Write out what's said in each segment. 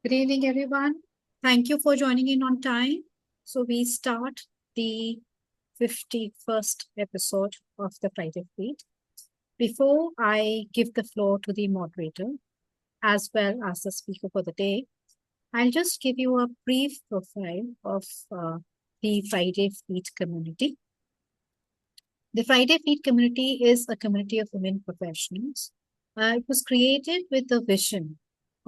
Good evening, everyone. Thank you for joining in on time. So we start the 51st episode of the Friday Feed. Before I give the floor to the moderator, as well as the speaker for the day, I'll just give you a brief profile of the Friday Feed community. The Friday Feed community is a community of women professionals. It was created with the vision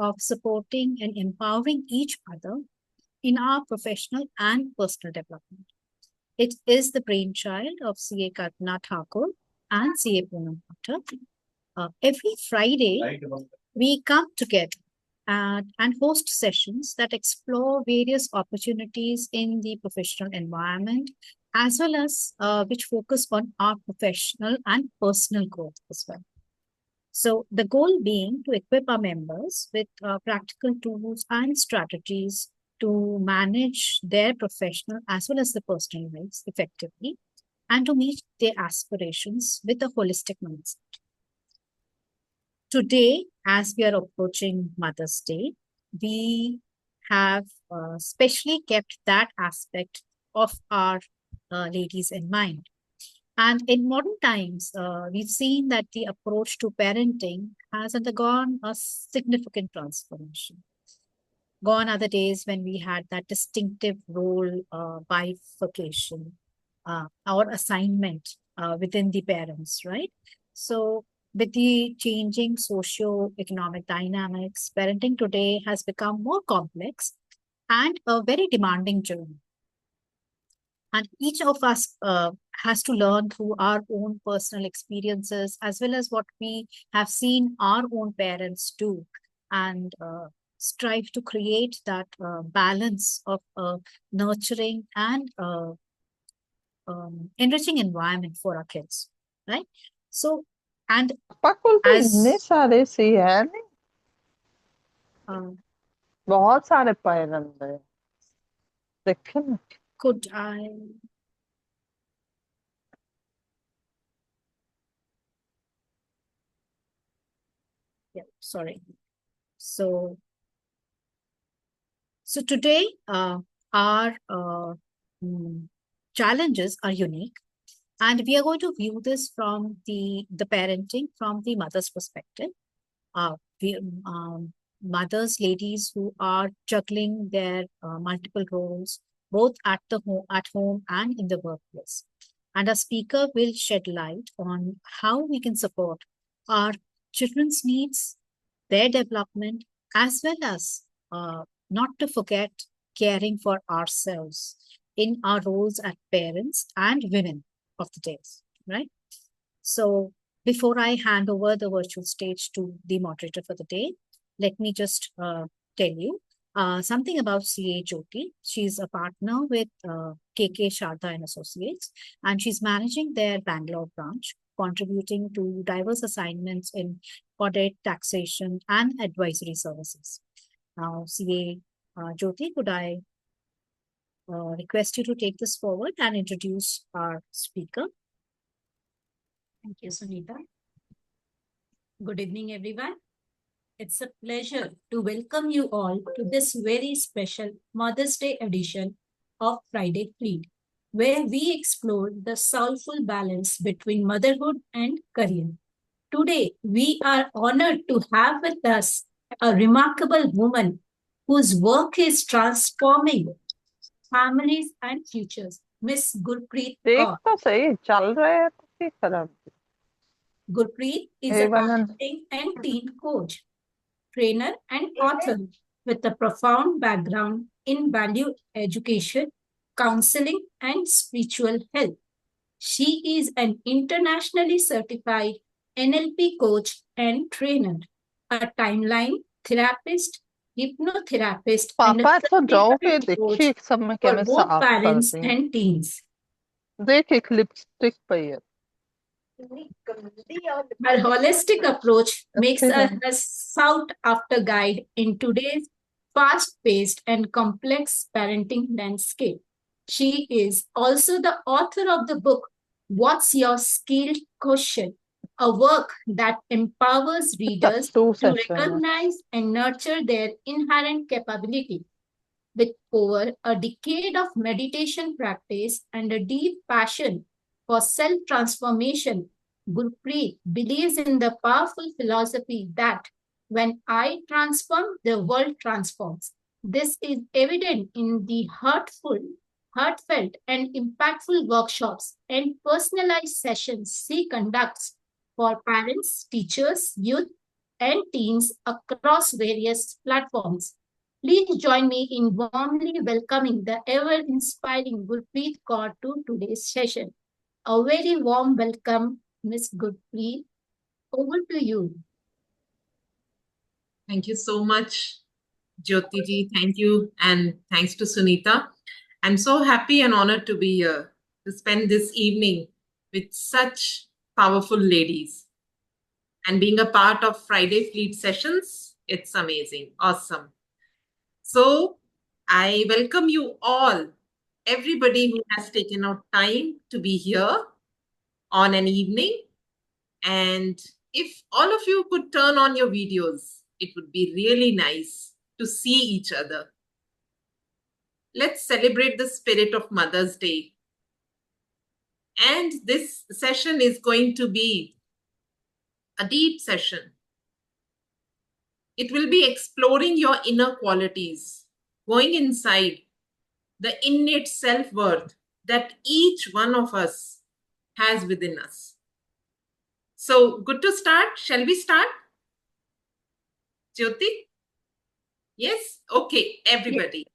of supporting and empowering each other in our professional and personal development. It is the brainchild of CA Kalpana Thakur and CA Poonam Bhatta. Every Friday, we come together and host sessions that explore various opportunities in the professional environment, as well as which focus on our professional and personal growth as well. So the goal being to equip our members with practical tools and strategies to manage their professional as well as the personal lives effectively and to meet their aspirations with a holistic mindset. Today, as we are approaching Mother's Day, we have specially kept that aspect of our ladies in mind. And in modern times, we've seen that the approach to parenting has undergone a significant transformation. Gone are the days when we had that distinctive role bifurcation or assignment within the parents, right? So, with the changing socio-economic dynamics, parenting today has become more complex and a very demanding journey. And each of us has to learn through our own personal experiences as well as what we have seen our own parents do and strive to create that balance of nurturing and enriching environment for our kids, right? So, and इतने सारे सी है नहीं बहुत सारे पैरंद है देखे ना could I sorry. So today our challenges are unique, and we are going to view this from the parenting from the mother's perspective. Mothers, ladies who are juggling their multiple roles, both at home and in the workplace. And our speaker will shed light on how we can support our children's needs, their development, as well as not to forget caring for ourselves in our roles as parents and women of the days, right? So before I hand over the virtual stage to the moderator for the day, let me just tell you something about CA Jyoti. She's a partner with KK Sharda and Associates, and she's managing their Bangalore branch, contributing to diverse assignments in audit, taxation, and advisory services. Now, CA Jyoti, could I request you to take this forward and introduce our speaker? Thank you, Sunita. Good evening, everyone. It's a pleasure to welcome you all to this very special Mother's Day edition of Friday Feed, where we explore the soulful balance between motherhood and career. Today, we are honored to have with us a remarkable woman whose work is transforming families and futures, Miss Gurpreet देख Kaur. तो सही चल रहा है तो क्या खराब Gurpreet is a parenting and teen coach, trainer, and author with a profound background in value education, counseling, and spiritual health. She is an internationally certified NLP coach and trainer, a timeline therapist, hypnotherapist, and a पापा तो जाओगे certified देखिए coach एक समय क्या for मैं both साफ parents करती हूँ and teens. देख एक लिपस्टिक पे है Her holistic approach makes her a sought-after guide in today's fast-paced and complex parenting landscape. She is also the author of the book, What's Your Skill Question? a work that empowers readers two to sessions. recognize and nurture their inherent capability. With over a decade of meditation practice and a deep passion for self transformation, Gurpreet believes in the powerful philosophy that when I transform, the world transforms. This is evident in the heartfelt, and impactful workshops and personalized sessions she conducts for parents, teachers, youth, and teens across various platforms. Please join me in warmly welcoming the ever-inspiring Gurpreet Kaur to today's session. A very warm welcome, Miss Gurpreet. Over to you. Thank you so much, Jyoti ji. Thank you. And thanks to Sunita. I'm so happy and honored to be here to spend this evening with such powerful ladies. And being a part of Friday Fleet Sessions, it's amazing. Awesome. So I welcome you all, everybody who has taken out time to be here on an evening. And if all of you could turn on your videos, it would be really nice to see each other. Let's celebrate the spirit of Mother's Day. And this session is going to be a deep session. It will be exploring your inner qualities, going inside the innate self-worth that each one of us has within us. So good to start. Shall we start? Jyoti? Yes? Okay, everybody.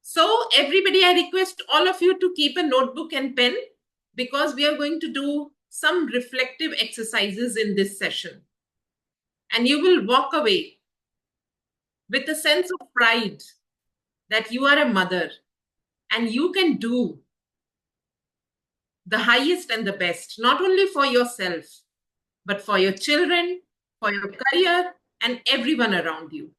So everybody, I request all of you to keep a notebook and pen because we are going to do some reflective exercises in this session. And you will walk away with a sense of pride that you are a mother and you can do the highest and the best, not only for yourself, but for your children, for your career, and everyone around you.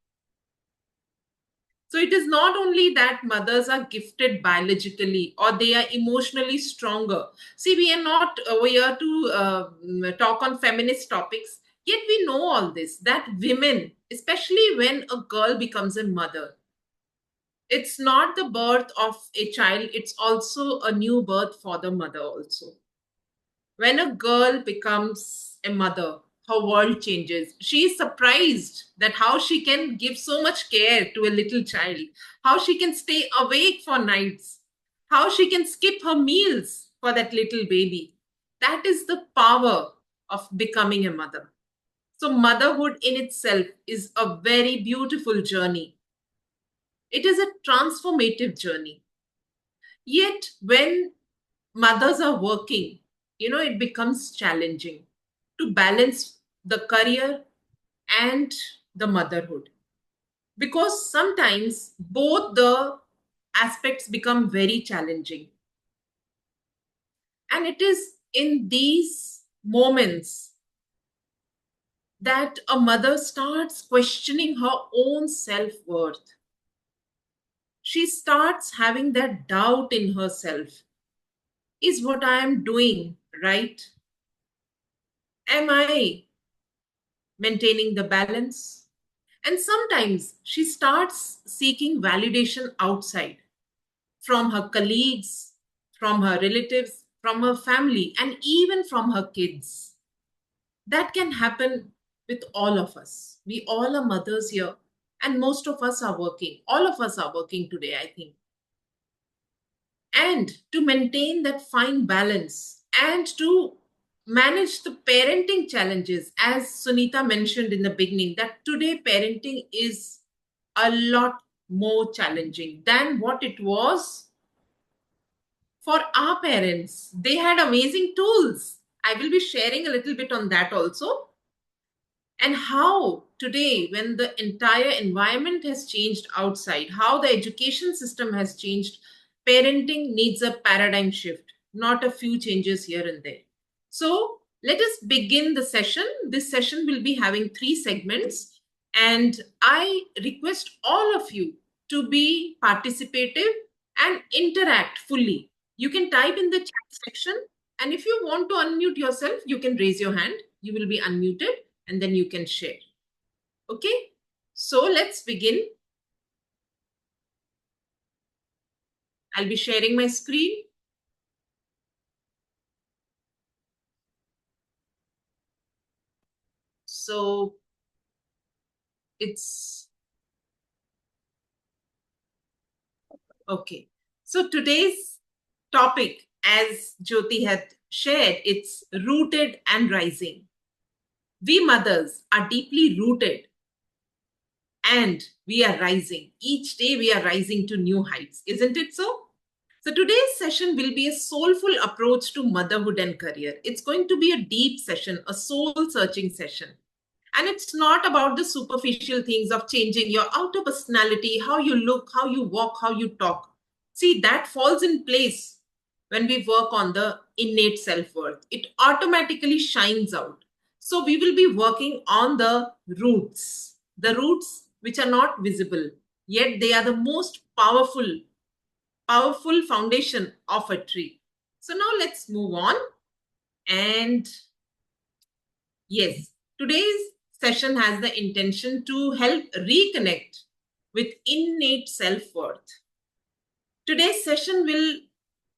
So it is not only that mothers are gifted biologically or they are emotionally stronger. See, we are not over here to talk on feminist topics, yet we know all this, that women, especially when a girl becomes a mother, it's not the birth of a child, it's also a new birth for the mother also. When a girl becomes a mother, her world changes. She is surprised that how she can give so much care to a little child, how she can stay awake for nights, how she can skip her meals for that little baby. That is the power of becoming a mother. So motherhood in itself is a very beautiful journey. It is a transformative journey. Yet when mothers are working, it becomes challenging to balance the career and the motherhood because sometimes both the aspects become very challenging. And it is in these moments that a mother starts questioning her own self-worth. She starts having that doubt in herself. Is what I am doing right? Am I maintaining the balance? And sometimes she starts seeking validation outside from her colleagues, from her relatives, from her family, and even from her kids. That can happen with all of us. We all are mothers here, and most of us are working. All of us are working today, I think. And to maintain that fine balance and to manage the parenting challenges, as Sunita mentioned in the beginning, that today parenting is a lot more challenging than what it was for our parents. They had amazing tools. I will be sharing a little bit on that also. And how today, when the entire environment has changed outside, how the education system has changed, parenting needs a paradigm shift, not a few changes here and there. So let us begin the session. This session will be having 3 segments, and I request all of you to be participative and interact fully. You can type in the chat section, and if you want to unmute yourself, you can raise your hand. You will be unmuted and then you can share. Okay, so let's begin. I'll be sharing my screen. So it's okay. So today's topic, as Jyoti had shared, it's rooted and rising. We mothers are deeply rooted and we are rising. Each day we are rising to new heights, isn't it so? So today's session will be a soulful approach to motherhood and career. It's going to be a deep session, a soul-searching session. And it's not about the superficial things of changing your outer personality, how you look, how you walk, how you talk. See, that falls in place when we work on the innate self-worth. It automatically shines out. So we will be working on the roots which are not visible, yet they are the most powerful foundation of a tree. So now let's move on. And yes, today's session has the intention to help reconnect with innate self-worth. Today's session will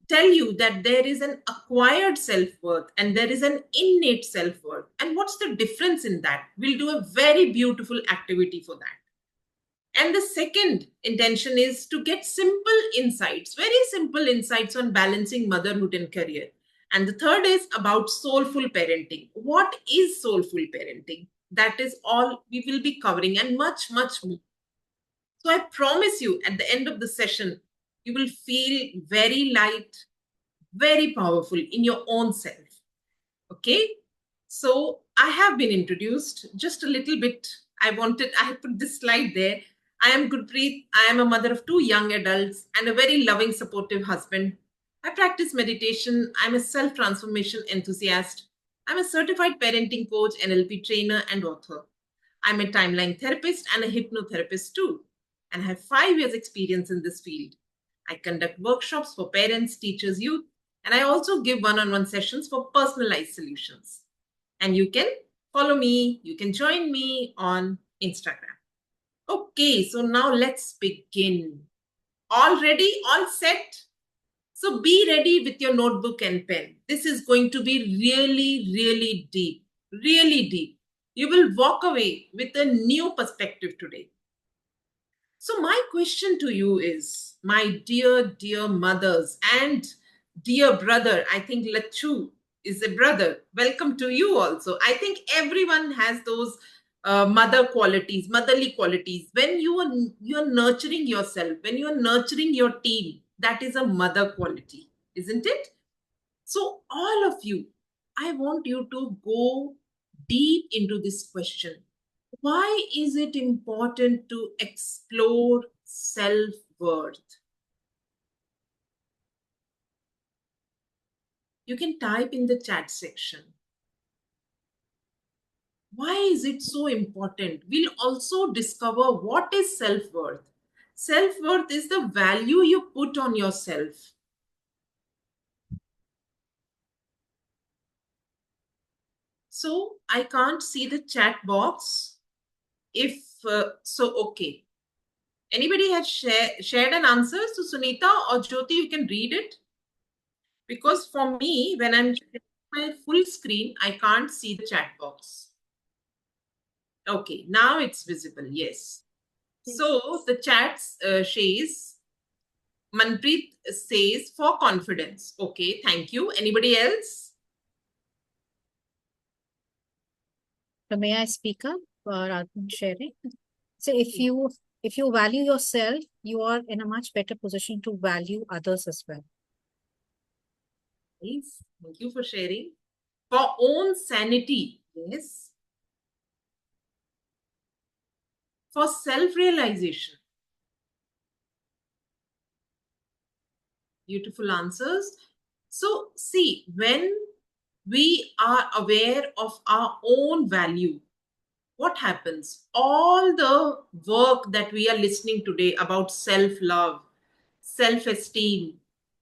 tell you that there is an acquired self-worth and there is an innate self-worth. And what's the difference in that? We'll do a very beautiful activity for that. And the second intention is to get simple insights, very simple insights on balancing motherhood and career. And the third is about soulful parenting. What is soulful parenting? That is all we will be covering and much, much more. So I promise you at the end of the session, you will feel very light, very powerful in your own self. Okay. So I have been introduced just a little bit. I had put this slide there. I am Gurpreet. I am a mother of 2 young adults and a very loving, supportive husband. I practice meditation. I'm a self-transformation enthusiast. I'm a certified parenting coach, NLP trainer, and author. I'm a timeline therapist and a hypnotherapist too, and I have 5 years experience in this field. I conduct workshops for parents, teachers, youth, and I also give one-on-one sessions for personalized solutions. And you can follow me, you can join me on Instagram. Okay, so now let's begin. All ready? All set? So be ready with your notebook and pen. This is going to be really, really deep, really deep. You will walk away with a new perspective today. So my question to you is, my dear, dear mothers and dear brother, I think Lachu is a brother. Welcome to you also. I think everyone has those motherly qualities. When you are nurturing yourself, when you are nurturing your team, that is a mother quality, isn't it? So all of you, I want you to go deep into this question. Why is it important to explore self-worth? You can type in the chat section. Why is it so important? We'll also discover what is self-worth. Self-worth is the value you put on yourself. So I can't see the chat box. Okay. Anybody has shared an answer? So Sunita or Jyoti, you can read it. Because for me, when I'm sharing my full screen, I can't see the chat box. Okay, now it's visible. Yes. So the chat says, Manpreet says for confidence. Okay, thank you. Anybody else? So may I speak up rather than sharing? So if you value yourself, you are in a much better position to value others as well. Nice. Thank you for sharing. For own sanity. Yes. For self-realization. Beautiful answers. So see, when we are aware of our own value, what happens? All the work that we are listening today about self-love, self-esteem,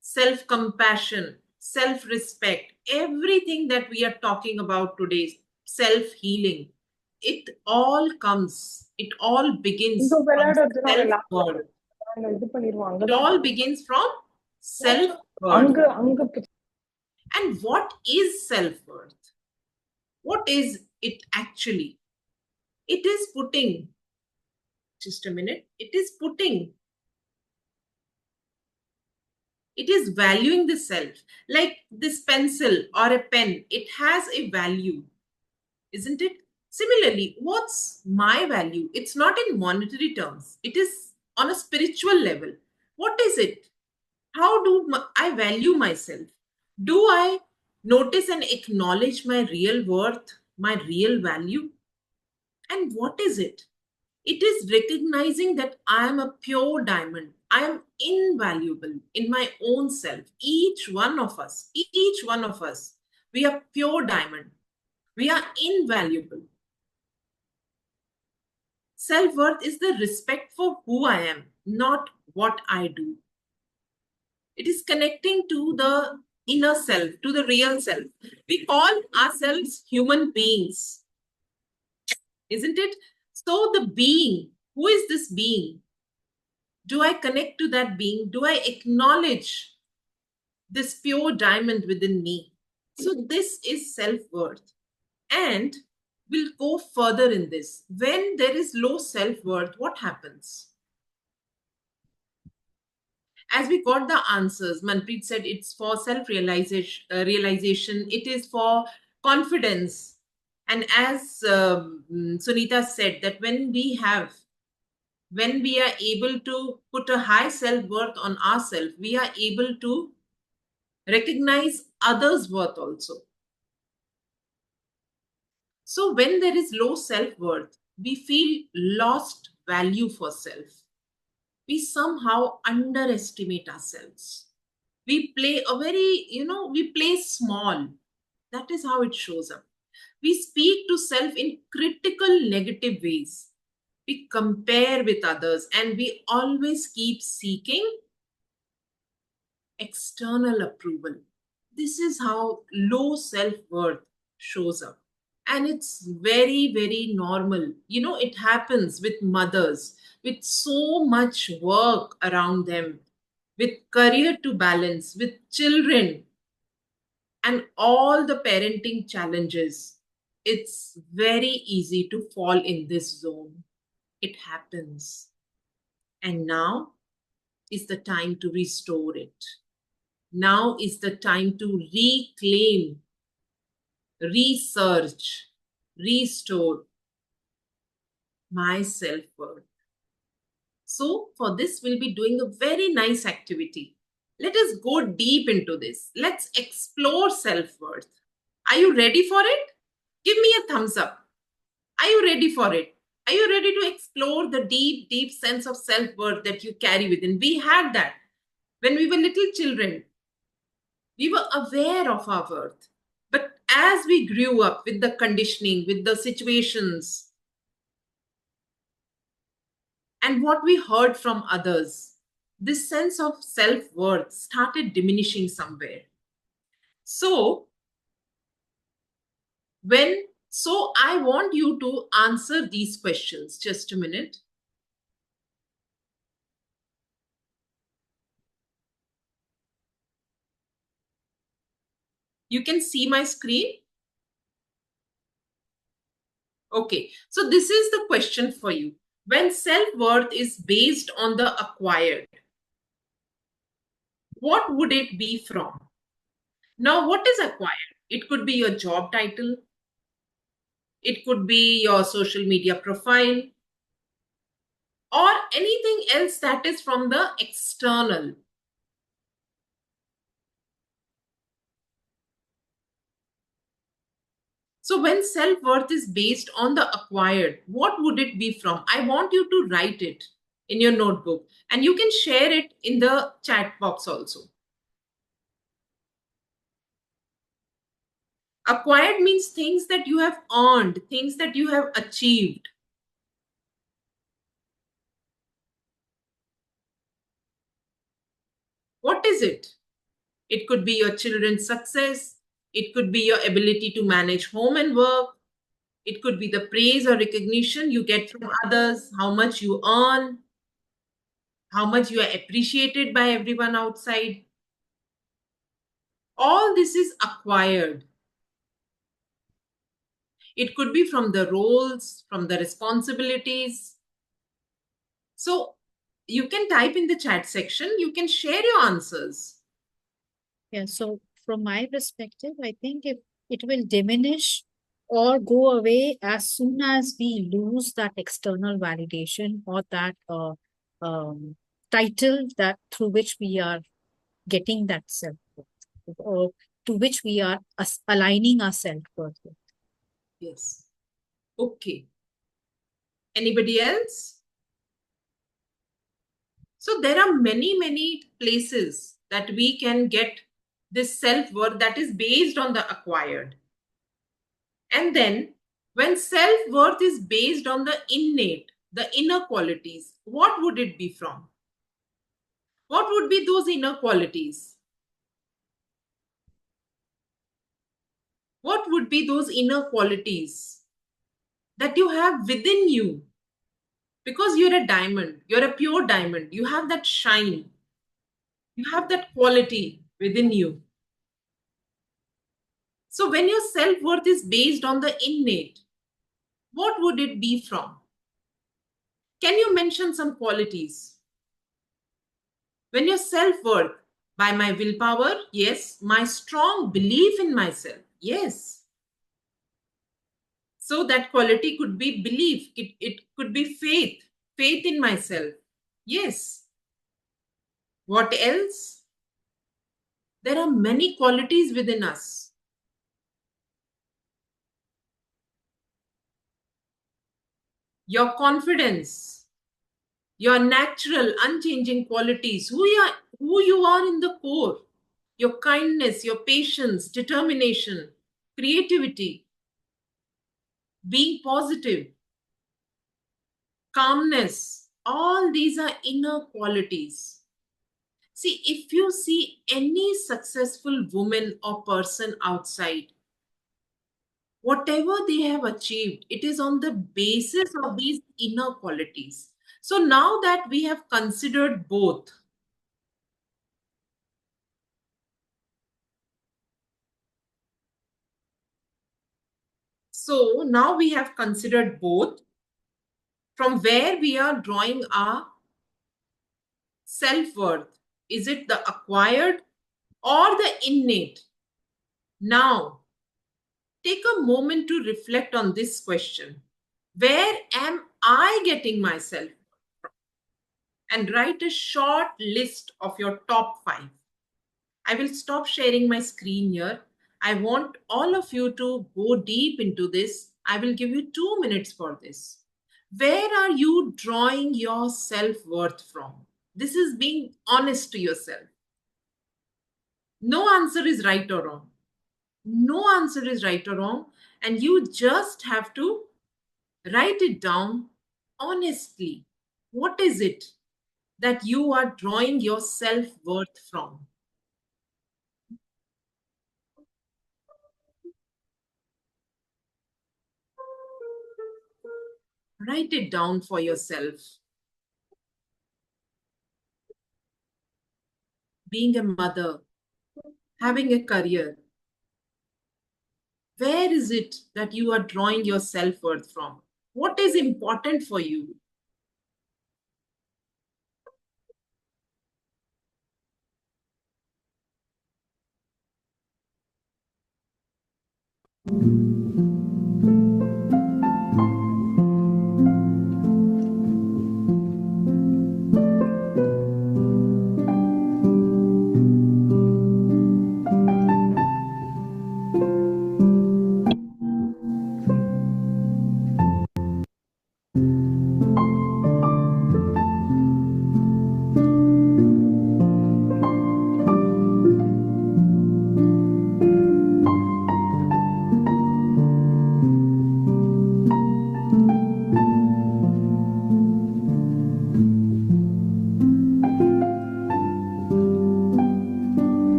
self-compassion, self-respect, everything that we are talking about today, self-healing. It all begins இங்க from விளையாடுறதுனால self-worth. இது பண்ணிடுவாங்க. It all begins from self-worth. அங்க And what is self-worth? What is it actually? It is putting, just a minute, it is valuing the self. Like this pencil or a pen, it has a value, isn't it? Similarly, what's my value? It's not in monetary terms, it is on a spiritual level. What is it? How do I value myself? Do I notice and acknowledge my real worth, my real value? And what is it? It is recognizing that I am a pure diamond. I am invaluable in my own self. Each one of us, we are pure diamond. We are invaluable. Self-worth is the respect for who I am, not what I do. It is connecting to the inner self, to the real self. We call ourselves human beings, isn't it? So the being, who is this being? Do I connect to that being? Do I acknowledge this pure diamond within me? So this is self-worth. And we'll go further in this. When there is low self-worth, what happens? As we got the answers, Manpreet said it's for realization, it is for confidence. And as Sunita said, that when we are able to put a high self-worth on ourselves, we are able to recognize others' worth also. So when there is low self-worth, we feel lost value for self. We somehow underestimate ourselves. We play we play small. That is how it shows up. We speak to self in critical, negative ways. We compare with others and we always keep seeking external approval. This is how low self-worth shows up. And it's very, very normal. It happens with mothers with so much work around them, with career to balance, with children, and all the parenting challenges. It's very easy to fall in this zone. It happens. And now is the time to restore it. Now is the time to reclaim, research, restore my self-worth. So for this, we'll be doing a very nice activity. Let us go deep into this. Let's explore self-worth. Are you ready for it? Give me a thumbs up. Are you ready for it? Are you ready to explore the deep, deep sense of self-worth that you carry within? We had that when we were little children. We were aware of our worth. But as we grew up with the conditioning, with the situations, and what we heard from others, this sense of self-worth started diminishing somewhere. So I want you to answer these questions. Just a minute. You can see my screen? Okay, so this is the question for you. When self-worth is based on the acquired, what would it be from? Now, what is acquired? It could be your job title. It could be your social media profile, or anything else that is from the external. So when self-worth is based on the acquired, what would it be from? I want you to write it in your notebook, and you can share it in the chat box also. Acquired means things that you have earned, things that you have achieved. What is it? It could be your children's success. It could be your ability to manage home and work. It could be the praise or recognition you get from others, how much you earn, how much you are appreciated by everyone outside. All this is acquired. It could be from the roles, from the responsibilities. So you can type in the chat section, you can share your answers. Yeah, so from my perspective, I think if it will diminish or go away as soon as we lose that external validation or that title that through which we are getting that self-worth or to which we are aligning our self-worth with. Yes. Okay. Anybody else? So there are many, many places that we can get this self-worth that is based on the acquired. And then when self-worth is based on the innate, the inner qualities, what would it be from? What would be those inner qualities? What would be those inner qualities that you have within you? Because you're a diamond, you're a pure diamond, you have that shine, you have that quality within you. So when your self-worth is based on the innate, what would it be from? Can you mention some qualities? When your self-worth, by my willpower, yes. My strong belief in myself, yes. So that quality could be belief, it could be faith, faith in myself, yes. What else? There are many qualities within us. Your confidence, your natural, unchanging qualities, who you are in the core, your kindness, your patience, determination, creativity, being positive, calmness, all these are inner qualities. See, if you see any successful woman or person outside, whatever they have achieved, it is on the basis of these inner qualities. So now that we have considered both, from where we are drawing our self-worth. Is it the acquired or the innate? Now, take a moment to reflect on this question. Where am I getting myself from? And write a short list of your top 5. I will stop sharing my screen here. I want all of you to go deep into this. I will give you 2 minutes for this. Where are you drawing your self-worth from? This is being honest to yourself. No answer is right or wrong. No answer is right or wrong. And you just have to write it down honestly. What is it that you are drawing your self-worth from? Write it down for yourself. Being a mother, having a career, where is it that you are drawing your self-worth from? What is important for you?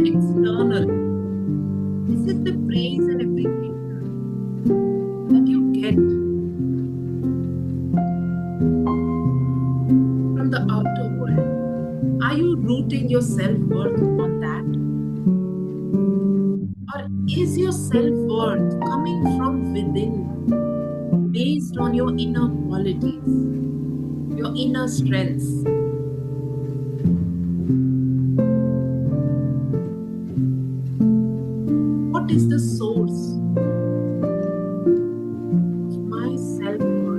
external? Is it the praise and appreciation that you get from the outer world? Are you rooting your self-worth on that? Or is your self-worth coming from within, based on your inner qualities, your inner strengths? What is the source of my self-worth?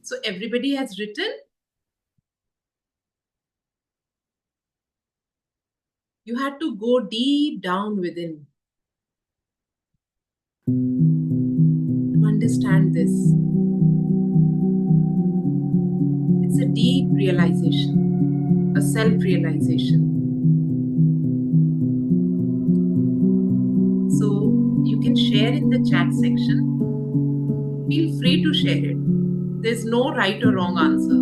So everybody has written. You had to go deep down within to understand this. It's a deep realization, a self-realization. So you can share in the chat section. Feel free to share it. There's no right or wrong answer.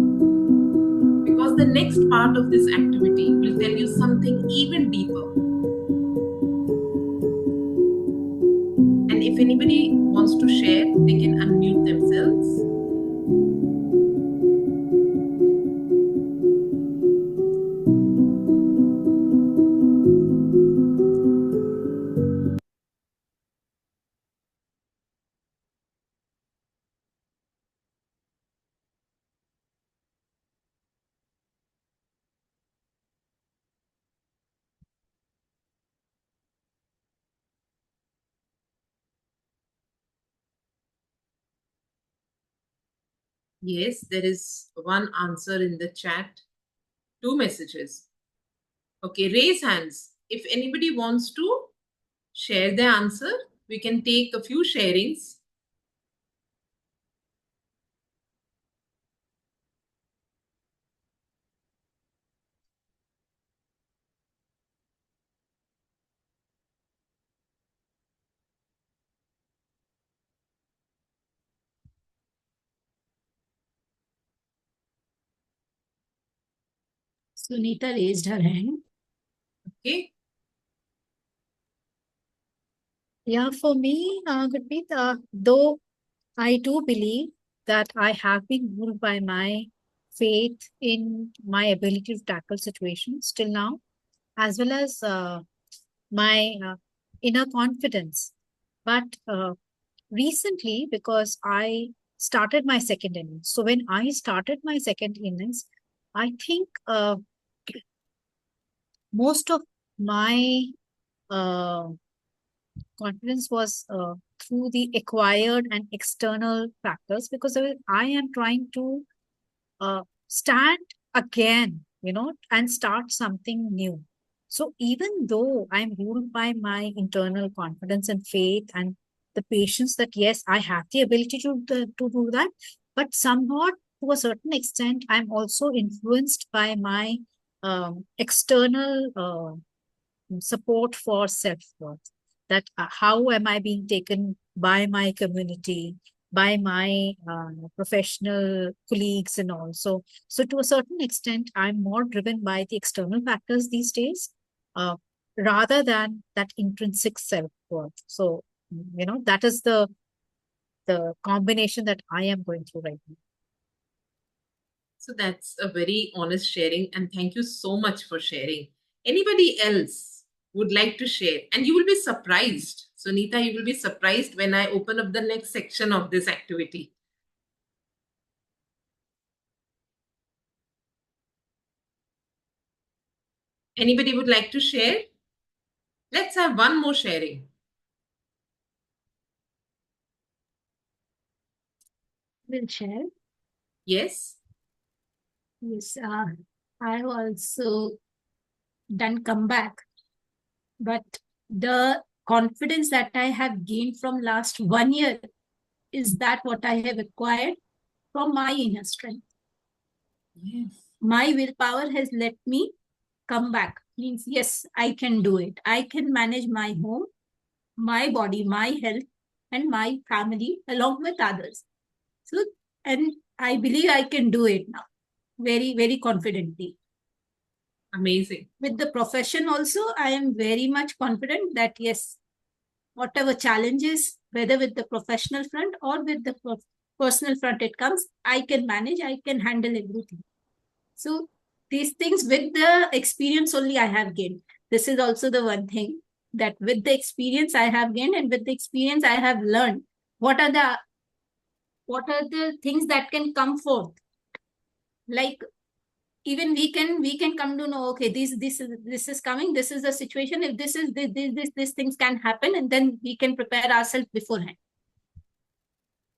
Because the next part of this activity will tell you something even deeper. And if anybody wants to share, they can unmute themselves. Yes, there is one answer in the chat. 2 messages. Okay, raise hands. If anybody wants to share their answer, we can take a few sharings. Sunita raised her hand. Okay. Yeah, for me, Gurpreet, though I do believe that I have been ruled by my faith in my ability to tackle situations till now, as well as my inner confidence. But recently, because I started my second innings, so when I started my second innings, I think most of my uh, confidence was through the acquired and external factors because I am trying to stand again, and start something new. So even though I'm ruled by my internal confidence and faith and the patience that yes, I have the ability to do that, but somewhat to a certain extent, I'm also influenced by my external support for self-worth. That how am I being taken by my community, by my professional colleagues and all. So to a certain extent, I'm more driven by the external factors these days, uh, rather than that intrinsic self-worth. So that is the combination that I am going through right now. So that's a very honest sharing, and thank you so much for sharing. Anybody else would like to share? And you will be surprised. Sunita, you will be surprised when I open up the next section of this activity. Anybody would like to share? Let's have one more sharing. Will share. Yes. Yes, I've also done comeback But the confidence that I have gained from last 1 year is that what I have acquired from my inner strength. Yes. My willpower has let me come back. Means, yes, I can do it. I can manage my home, my body, my health, and my family along with others. So, and I believe I can do it now very, very confidently. Amazing. With the profession also, I am very much confident that yes, whatever challenges, whether with the professional front or with the personal front it comes, I can manage, I can handle everything. So these things with the experience only I have gained. This is also the one thing that with the experience I have gained and with the experience I have learned what are the things that can come forth. Like even we can come to know, okay, this is coming, this is the situation, if this is this things can happen, and then we can prepare ourselves beforehand.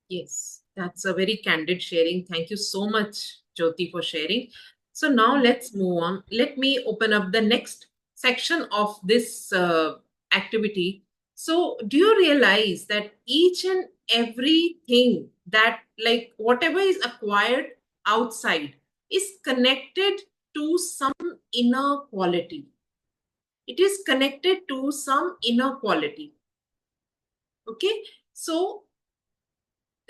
Yes, that's a very candid sharing. Thank you so much, Jyoti, for sharing. So now let's move on. Let me open up the next section of this activity. So, do you realize that each and everything that, like, whatever is acquired outside is connected to some inner quality? It is connected to some inner quality. Okay, so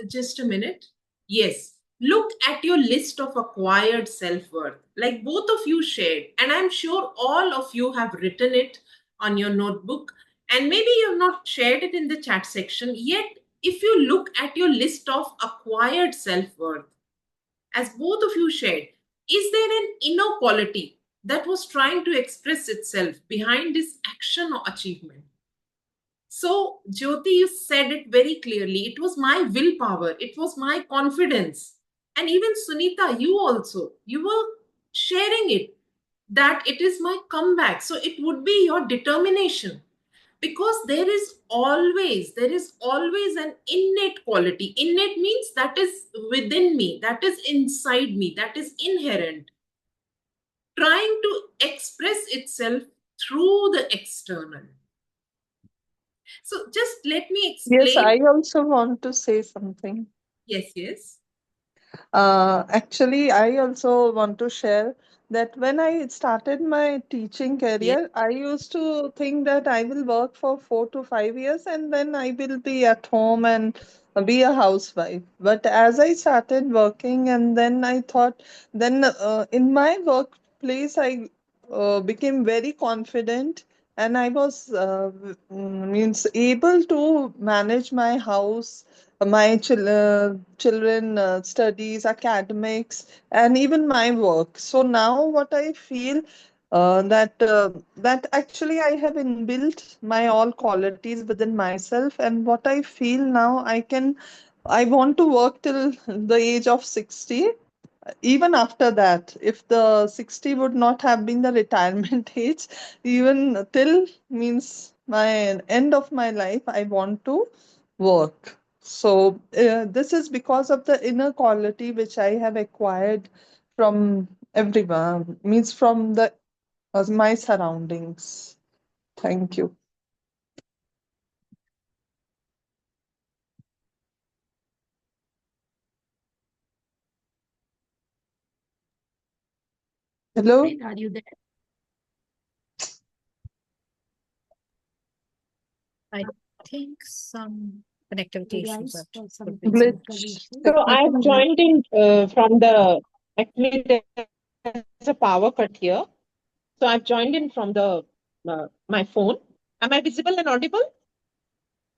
just a minute. Yes. Look at your list of acquired self worth, like both of you shared. And I'm sure all of you have written it on your notebook. And maybe you've not shared it in the chat section. Yet, if you look at your list of acquired self worth, as both of you shared, is there an inner quality that was trying to express itself behind this action or achievement? So, Jyoti, you said it very clearly. It was my willpower, it was my confidence. And even Sunita, you also, you were sharing it that it is my comeback. So, it would be your determination because there is always an innate quality. Innate means that is within me, that is inside me, that is inherent, trying to express itself through the external. So just let me Yes, explain. I also want to say something. Yes, yes. Actually, I also want to share that when I started my teaching Yes. career, I used to think that I will work for 4 to 5 years and then I will be at home and be a housewife. But as I started working, and then I thought, then in my workplace, I became very confident and I was means able to manage my house, my children studies, academics, and even my work. So now what I feel, that actually I have inbuilt my all qualities within myself, and what I feel now, I want to work till the age of 60. Even after that, if the 60 would not have been the retirement age, even till means my end of my life, I want to work. So this is because of the inner quality which I have acquired from everyone, means from the my surroundings. Thank you. Hello. Are you there? I think some connectivity issues Guys, are for some could be Glitch. technical issue. So I've joined in from the actually there's a power cut here. So I've joined in from the my phone. Am I visible and audible?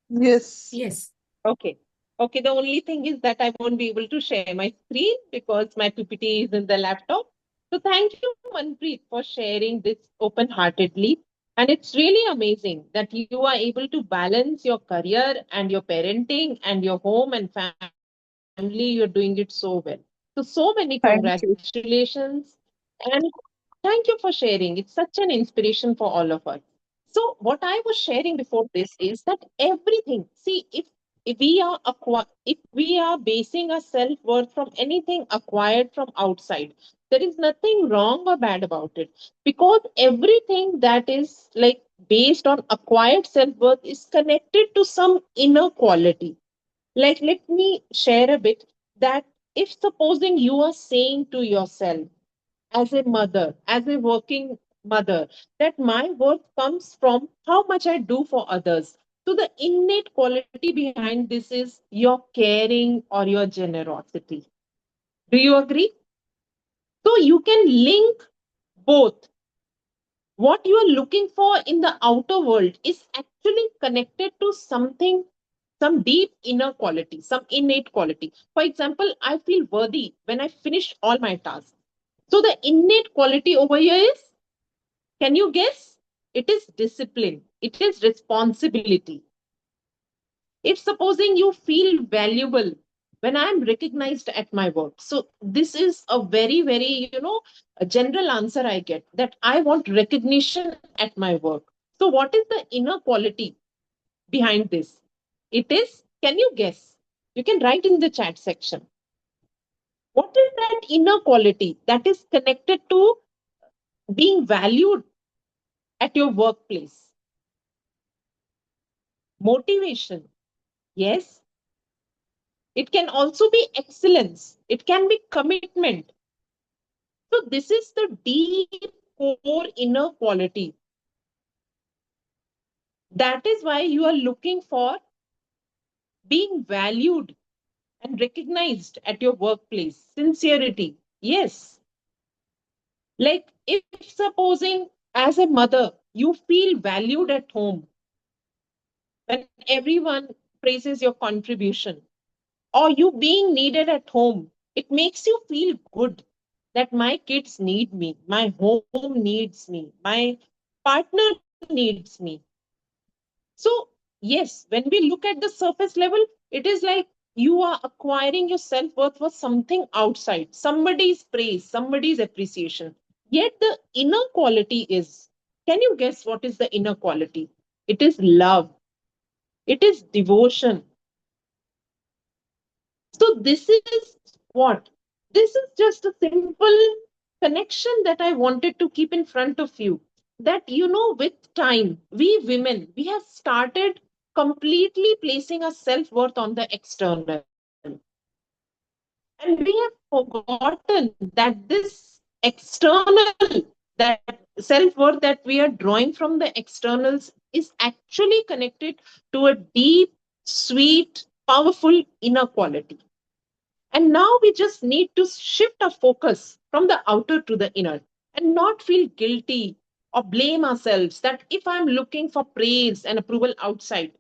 Yes. Yes. Okay. Okay. The only thing is that I won't be able to share my screen because my PPT is in the laptop. So thank you, Manpreet, for sharing this open-heartedly. And it's really amazing that you are able to balance your career and your parenting and your home and family. You're doing it so well. So, so many Thank you. congratulations. And thank you for sharing. It's such an inspiration for all of us. So, what I was sharing before this is that everything, see, if we are basing our self-worth from anything acquired from outside, there is nothing wrong or bad about it. Because everything that is like based on acquired self worth is connected to some inner quality. Like, let me share a bit that if supposing you are saying to yourself, as a mother, as a working mother, that my worth comes from how much I do for others. So the innate quality behind this is your caring or your generosity. Do you agree? So you can link both. What you are looking for in the outer world is actually connected to something, some deep inner quality, some innate quality. For example, I feel worthy when I finish all my tasks. So the innate quality over here is, can you guess? It is discipline. It is responsibility. If supposing you feel valuable when I am recognized at my work. So this is a very, very, a general answer I get, that I want recognition at my work. So what is the inner quality behind this? It is, can you guess? You can write in the chat section. What is that inner quality that is connected to being valued at your workplace? Motivation. Yes. It can also be excellence. It can be commitment. So this is the deep core inner quality. That is why you are looking for being valued and recognized at your workplace. Sincerity. Yes. Like, if supposing as a mother, you feel valued at home when everyone praises your contribution, or you being needed at home, it makes you feel good that my kids need me, my home needs me, my partner needs me. So, yes, when we look at the surface level, it is like you are acquiring your self worth for something outside, somebody's praise, somebody's appreciation. Yet the inner quality is, can you guess what is the inner quality? It is love, it is devotion. So this is what? This is just a simple connection that I wanted to keep in front of you. That, with time, we women, we have started completely placing our self worth on the external. And we have forgotten that this external, that self worth that we are drawing from the externals is actually connected to a deep, sweet, powerful inner quality. And now we just need to shift our focus from the outer to the inner and not feel guilty or blame ourselves that if I'm looking for praise and approval outside,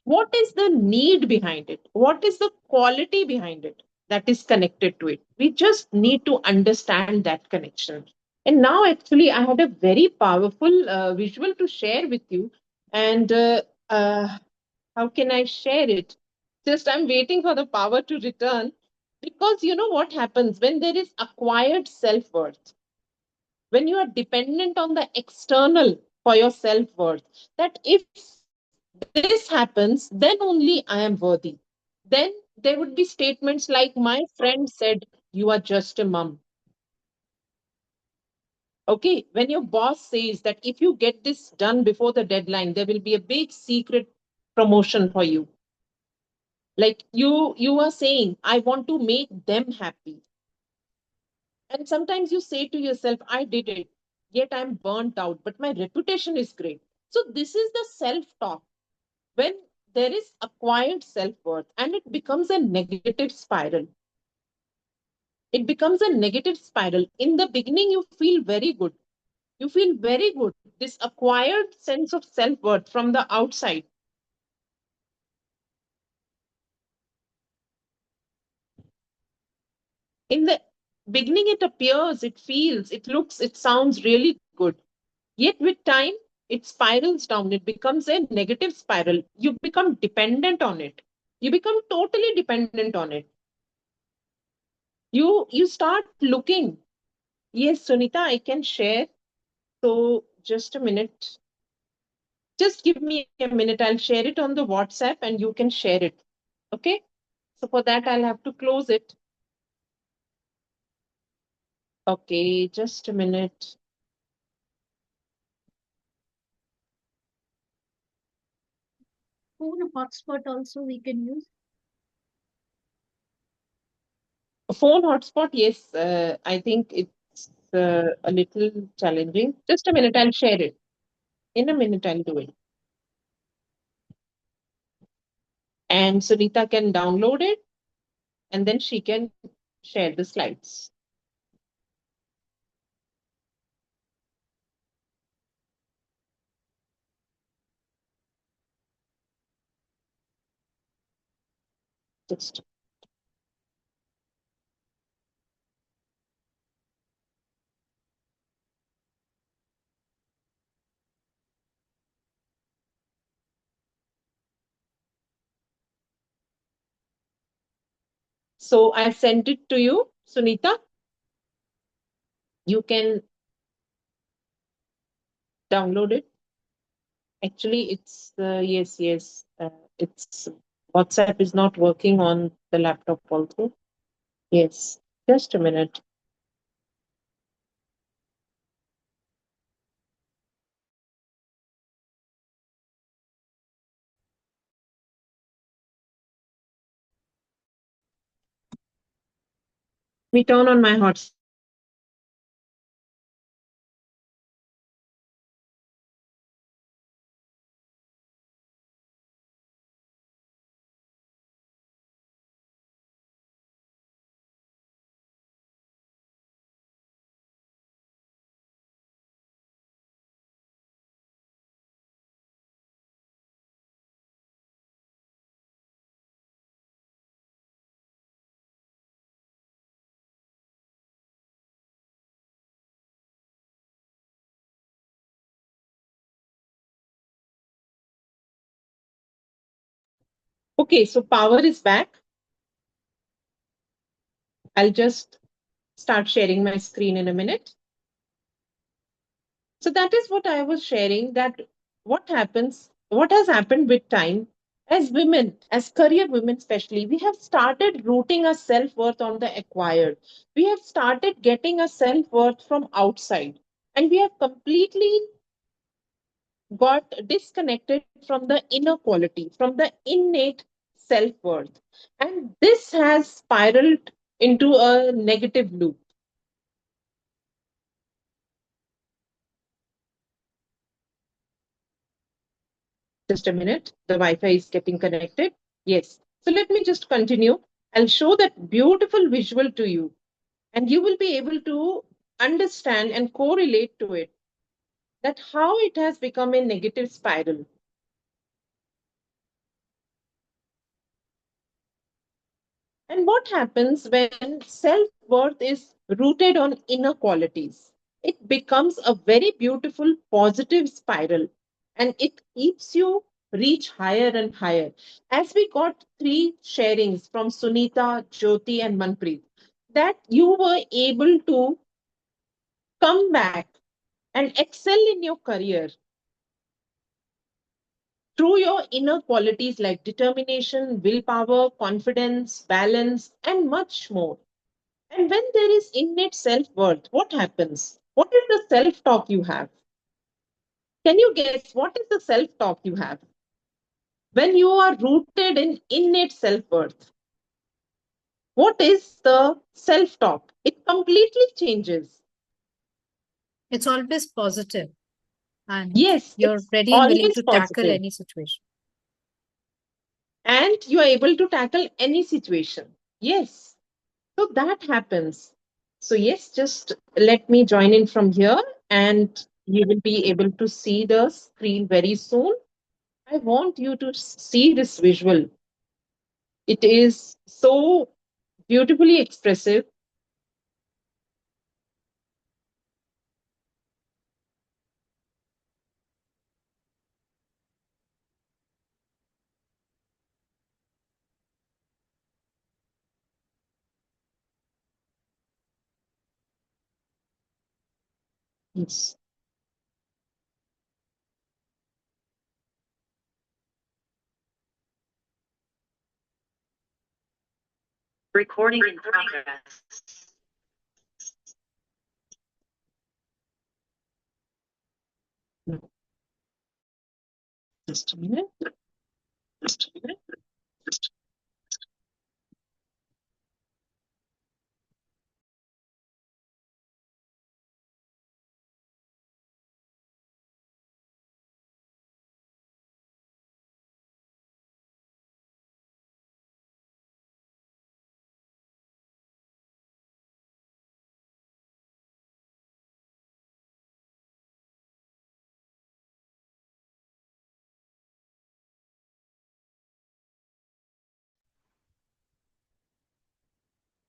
what is the need behind it? What is the quality behind it that is connected to it? We just need to understand that connection. And now, actually, I had a very powerful visual to share with you. And how can I share it? Just I'm waiting for the power to return, because you know what happens when there is acquired self worth, when you are dependent on the external for your self worth, that if this happens, then only I am worthy. Then there would be statements like, my friend said, you are just a mom. Okay, when your boss says that if you get this done before the deadline, there will be a big secret promotion for you. Like, you are saying, I want to make them happy. And sometimes you say to yourself, I did it, yet I'm burnt out, but my reputation is great. So this is the self talk. When there is acquired self worth, and it becomes a negative spiral. It becomes a negative spiral. In the beginning, you feel very good. You feel very good. This acquired sense of self worth from the outside. In the beginning, it appears, it feels, it looks, it sounds really good. Yet with time, it spirals down. It becomes a negative spiral. You become dependent on it. You become totally dependent on it. You start looking. Yes, Sunita, I can share. So just a minute. Just give me a minute. I'll share it on the WhatsApp and you can share it. Okay? So for that, I'll have to close it. Okay, just a minute. phone hotspot also we can use? Phone hotspot, yes. I think it's a little challenging. Just a minute, I'll share it. In a minute, I'll do it. And Sunita can download it and then she can share the slides. Just so I sent it to you, Sunita. You can download it. Actually, it's yes. It's WhatsApp is not working on the laptop also. Yes, just a minute. We turn on my hotspot. Okay, so power is back. I'll just start sharing my screen in a minute. So that is what I was sharing, that what has happened with time as women, as career women especially, we have started rooting our self-worth on the acquired. We have started getting our self-worth from outside. And we have completely got disconnected from the inner quality, from the innate self-worth. And this has spiraled into a negative loop. Just a minute. The Wi-Fi is getting connected. Yes. So let me just continue. I'll show that beautiful visual to you, and you will be able to understand and correlate to it, that how it has become a negative spiral. And what happens when self-worth is rooted on inner qualities? It becomes a very beautiful positive spiral, and it keeps you reach higher and higher. As we got three sharings from Sunita, Jyoti, and Manpreet, that you were able to come back and excel in your career through your inner qualities like determination, willpower, confidence, balance, and much more. And when there is innate self worth, what happens? What is the self talk you have? Can you guess what is the self talk you have? When you are rooted in innate self worth, what is the self talk? It completely changes. It's always positive and Yes, you're it's ready and willing always to tackle positive, any situation. and you are able to tackle any situation. Yes, so that happens. So, yes, just let me join in from here, and you will be able to see the screen very soon. I want you to see this visual. It is so beautifully expressive. Yes. Recording in progress. No, just a minute.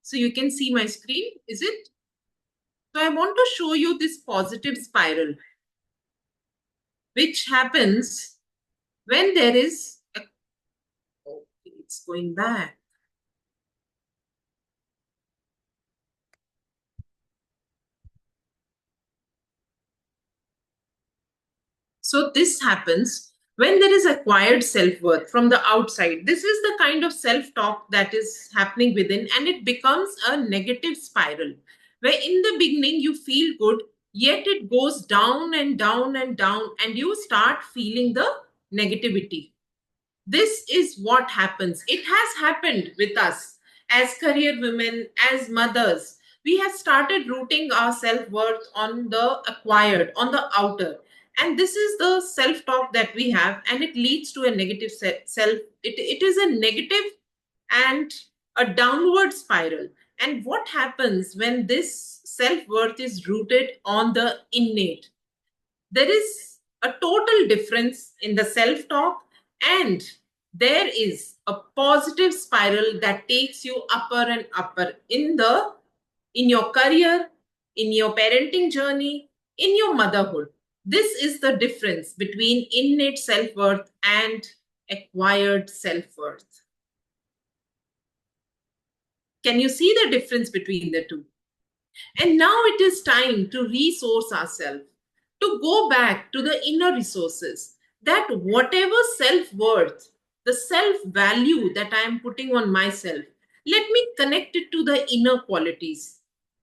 So you can see my screen, is it? So I want to show you this positive spiral, which happens when there is a, okay, it's going back. So this happens when there is acquired self-worth from the outside. This is the kind of self-talk that is happening within, and it becomes a negative spiral where in the beginning you feel good, yet it goes down and down and down, and you start feeling the negativity. This is what happens. It has happened with us as career women, as mothers. We have started rooting our self-worth on the acquired, on the outer. And this is the self-talk that we have, and it leads to a negative self. It is a negative and a downward spiral. And what happens when this self-worth is rooted on the innate? There is a total difference in the self talk, and there is a positive spiral that takes you upper and upper in your career, in your parenting journey, in your motherhood. This is the difference between innate self-worth and acquired self-worth. Can you see the difference between the two? And now it is time to resource ourselves, to go back to the inner resources, that whatever self-worth, the self-value that I am putting on myself, let me connect it to the inner qualities.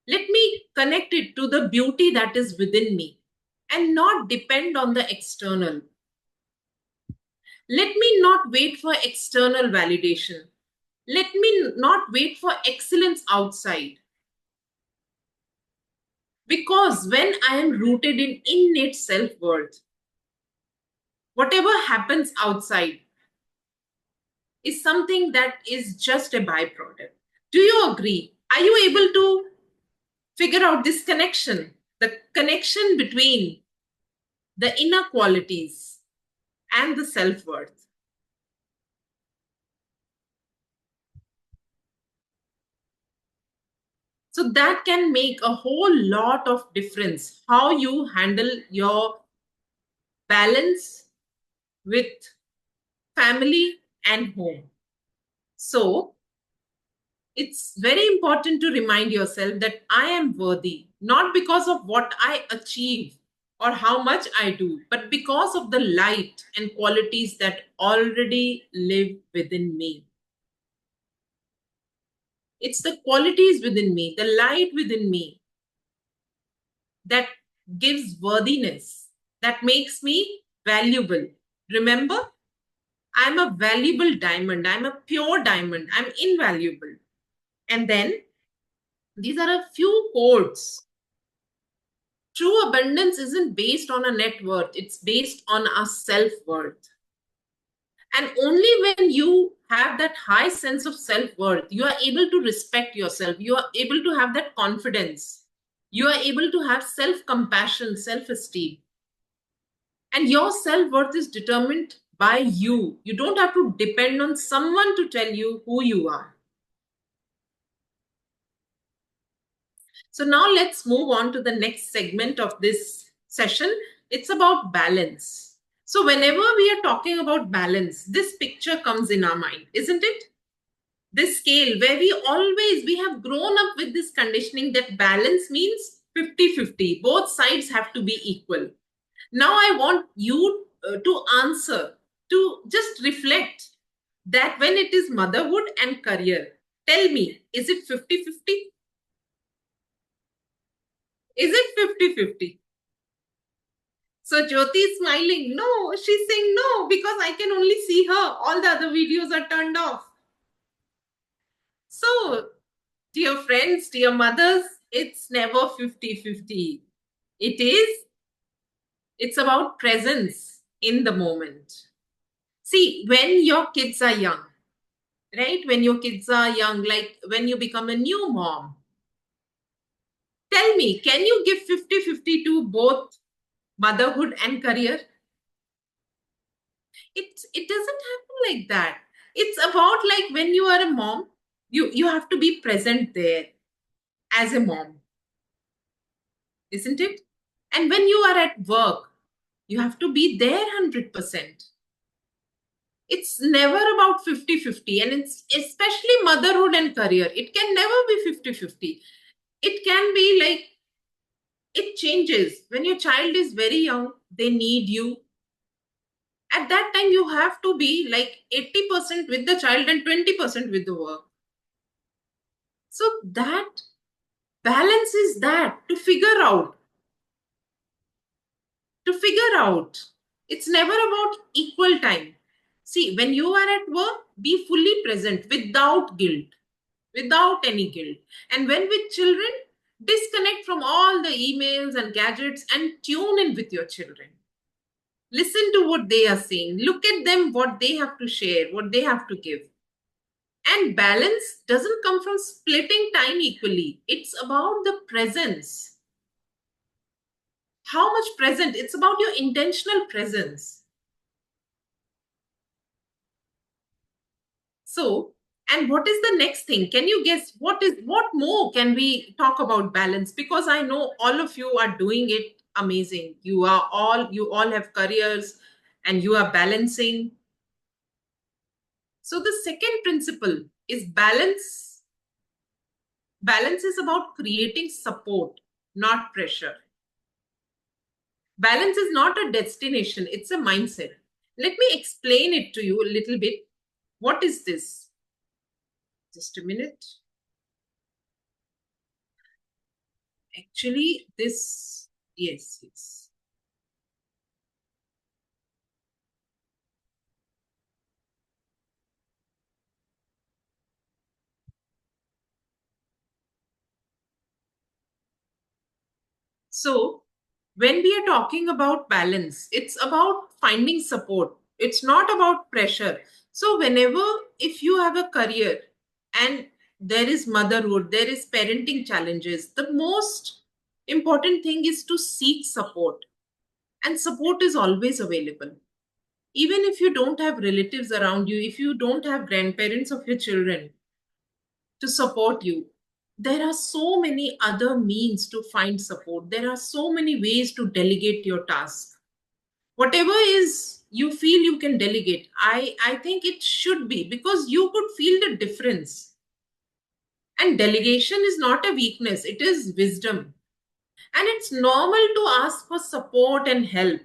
Let me connect it to the beauty that is within me and not depend on the external. Let me not wait for external validation. Let me not wait for excellence outside. Because when I am rooted in innate self-worth, whatever happens outside is something that is just a byproduct. Do you agree? Are you able to figure out this connection? The connection between the inner qualities and the self-worth. So that can make a whole lot of difference how you handle your balance with family and home. So it's very important to remind yourself that I am worthy, not because of what I achieve or how much I do, but because of the light and qualities that already live within me. It's the qualities within me, the light within me that gives worthiness, that makes me valuable. Remember, I'm a valuable diamond. I'm a pure diamond. I'm invaluable. And then these are a few quotes. True abundance isn't based on a net worth, it's based on our self worth. And only when you have that high sense of self worth, you are able to respect yourself, you are able to have that confidence, you are able to have self compassion, self esteem. And your self worth is determined by you. You don't have to depend on someone to tell you who you are. So now let's move on to the next segment of this session. It's about balance. So whenever we are talking about balance, this picture comes in our mind, isn't it? This scale where we have grown up with this conditioning that balance means 50-50. Both sides have to be equal. Now I want you to answer, to just reflect that when it is motherhood and career, tell me, is it 50-50? Is it 50-50? So Jyoti is smiling. No, she's saying no because I can only see her. All the other videos are turned off. So, dear friends, dear mothers, it's never 50-50. It's about presence in the moment. See, when your kids are young, right? When your kids are young, like when you become a new mom, tell me, can you give 50-50 to both motherhood and career? It doesn't happen like that. It's about like when you are a mom, you have to be present there as a mom, isn't it? And when you are at work, you have to be there 100%. It's never about 50-50, and it's especially motherhood and career. It can never be 50-50. It can be like it changes. When your child is very young, they need you. At that time, you have to be like 80% with the child and 20% with the work. So that balance is that to figure out. It's never about equal time. See, when you are at work, be fully present without any guilt. And when with children, disconnect from all the emails and gadgets and tune in with your children. Listen to what they are saying. Look at them, what they have to share, what they have to give. And balance doesn't come from splitting time equally. It's about the presence. How much present? It's about your intentional presence. So, and what is the next thing? Can you guess what more can we talk about balance? Because I know all of you are doing it amazing. You all have careers and you are balancing. So the second principle is balance. Balance is about creating support, not pressure. Balance is not a destination, it's a mindset. Let me explain it to you a little bit. What is this? Just a minute. Actually, yes. So, when we are talking about balance, it's about finding support. It's not about pressure. So, if you have a career and there is motherhood, there is parenting challenges, the most important thing is to seek support. And support is always available. Even if you don't have relatives around you, if you don't have grandparents of your children to support you, there are so many other means to find support. There are so many ways to delegate your task. Whatever is you feel you can delegate, I think it should be, because you could feel the difference. And delegation is not a weakness, it is wisdom. And it's normal to ask for support and help.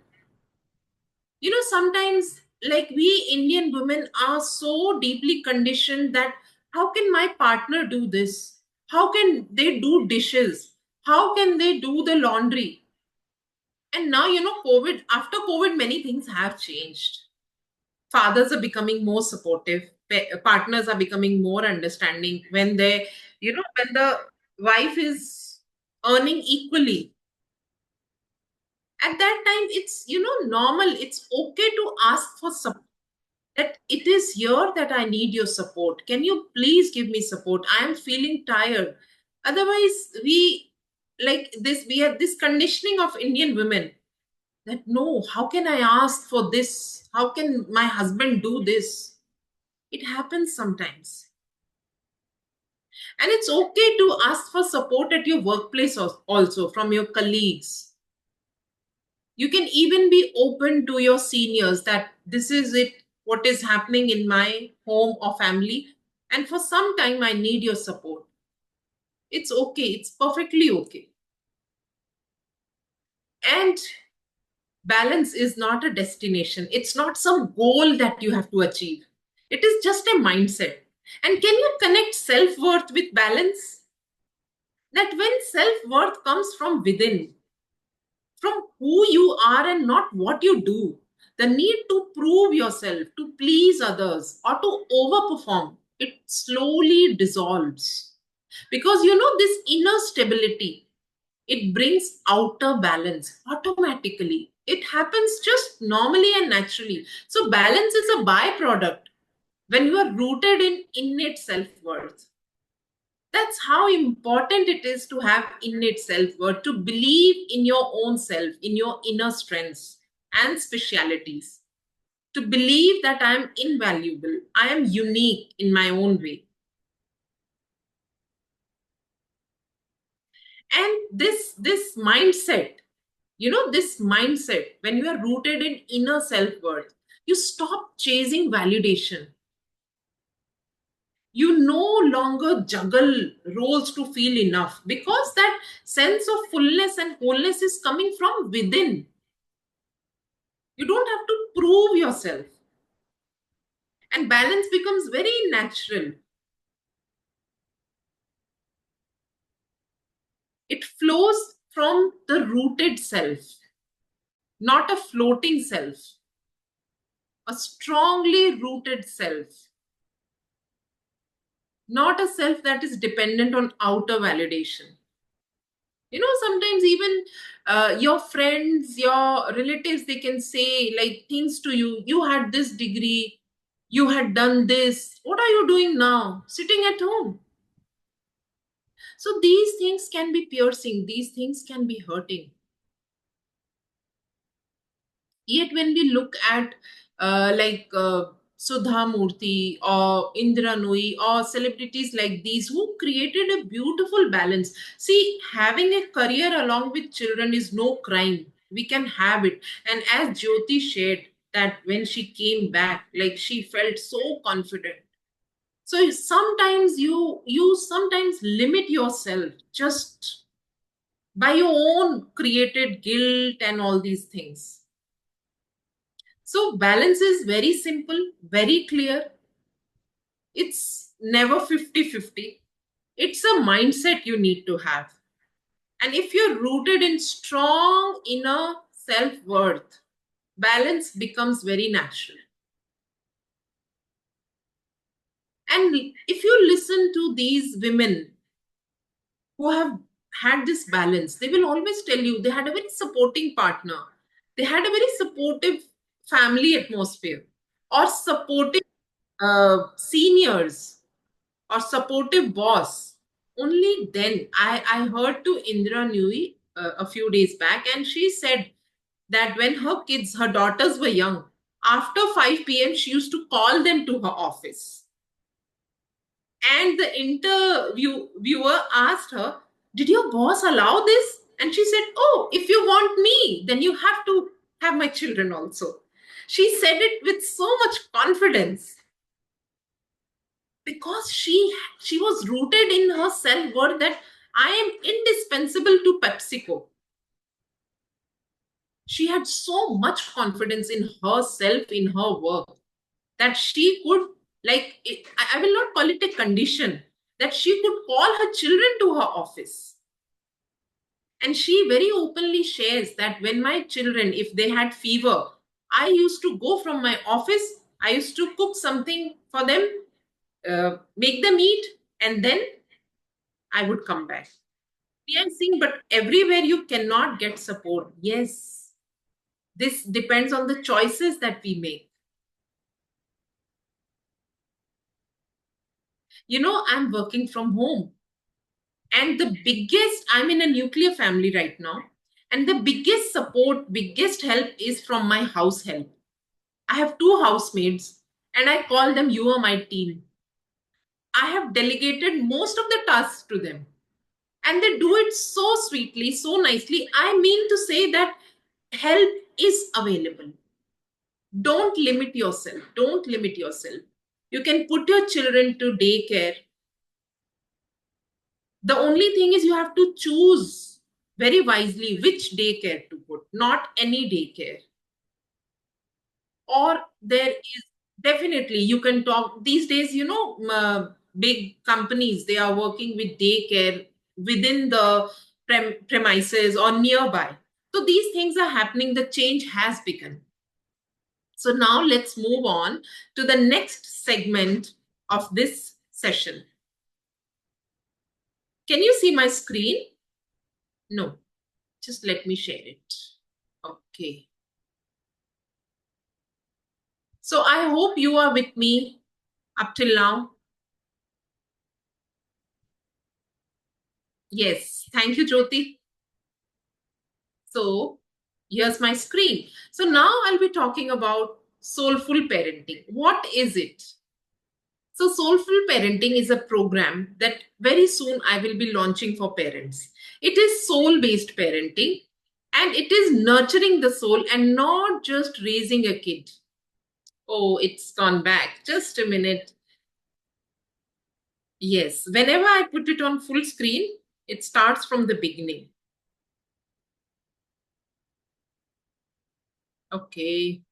Sometimes, like, we Indian women are so deeply conditioned that how can my partner do this? How can they do dishes? How can they do the laundry? And now, after COVID, many things have changed. Fathers are becoming more supportive, partners are becoming more understanding when the wife is earning equally. At that time, it's normal, it's okay to ask for support, that it is here that I need your support. Can you please give me support? I am feeling tired. Otherwise, we have this conditioning of Indian women that no, how can I ask for this? How can my husband do this? It happens sometimes. And it's okay to ask for support at your workplace also from your colleagues. You can even be open to your seniors that this is it, what is happening in my home or family, and for some time I need your support. It's okay, it's perfectly okay. And balance is not a destination, it's not some goal that you have to achieve. It is just a mindset. And can you connect self-worth with balance? That when self-worth comes from within, from who you are and not what you do. The need to prove yourself, to please others, or to overperform, it slowly dissolves. Because this inner stability, it brings outer balance automatically. It happens just normally and naturally. So, balance is a byproduct when you are rooted in innate self worth. That's how important it is to have innate self worth, to believe in your own self, in your inner strengths and specialities, to believe that I am invaluable, I am unique in my own way. And this mindset, this mindset, when you are rooted in inner self worth, you stop chasing validation. You no longer juggle roles to feel enough, because that sense of fullness and wholeness is coming from within. You don't have to prove yourself, and balance becomes very natural. It flows from the rooted self, not a floating self, a strongly rooted self, not a self that is dependent on outer validation. Sometimes even your friends, your relatives, they can say like things to you. You had this degree, you had done this. What are you doing now? Sitting at home. So these things can be piercing, these things can be hurting. Yet when we look at Sudha Murthy or Indra Nui or celebrities like these who created a beautiful balance. See, having a career along with children is no crime. We can have it. And as Jyoti shared that when she came back, like she felt so confident. So sometimes you sometimes limit yourself just by your own created guilt and all these things. So balance is very simple, very clear. It's never 50-50. It's a mindset you need to have. And if you're rooted in strong inner self-worth, balance becomes very natural. And if you listen to these women who have had this balance, they will always tell you they had a very supporting partner. They had a very supportive family atmosphere, or supportive seniors, or supportive boss. Only then I heard to Indra Nui a few days back, and she said that when her daughters were young, after 5 p.m., she used to call them to her office. And the interviewer asked her, "Did your boss allow this?" And she said, "Oh, if you want me, then you have to have my children also." She said it with so much confidence, because she was rooted in her self-worth that I am indispensable to PepsiCo. She had so much confidence in herself, in her work, that she could, I will not call it a condition, that she could call her children to her office. And she very openly shares that when my children, if they had fever, I used to go from my office, I used to cook something for them, make them eat, and then I would come back. We are seeing, but everywhere you cannot get support. Yes, this depends on the choices that we make. I'm working from home. And I'm in a nuclear family right now. And the biggest support, biggest help is from my house help. I have 2 housemaids, and I call them, "You are my team." I have delegated most of the tasks to them. And they do it so sweetly, so nicely. I mean to say that help is available. Don't limit yourself. Don't limit yourself. You can put your children to daycare. The only thing is you have to choose very wisely which daycare to put, not any daycare. Or there is definitely, you can talk these days, big companies, they are working with daycare within the premises or nearby. So these things are happening. The change has begun. So now let's move on to the next segment of this session. Can you see my screen? No, just let me share it. Okay. So I hope you are with me up till now. Yes, thank you, Jyoti. So here's my screen. So now I'll be talking about soulful parenting. What is it? So Soulful Parenting is a program that very soon I will be launching for parents. It is soul-based parenting, and it is nurturing the soul and not just raising a kid. Oh, it's gone back. Just a minute. Yes, whenever I put it on full screen, it starts from the beginning. Okay,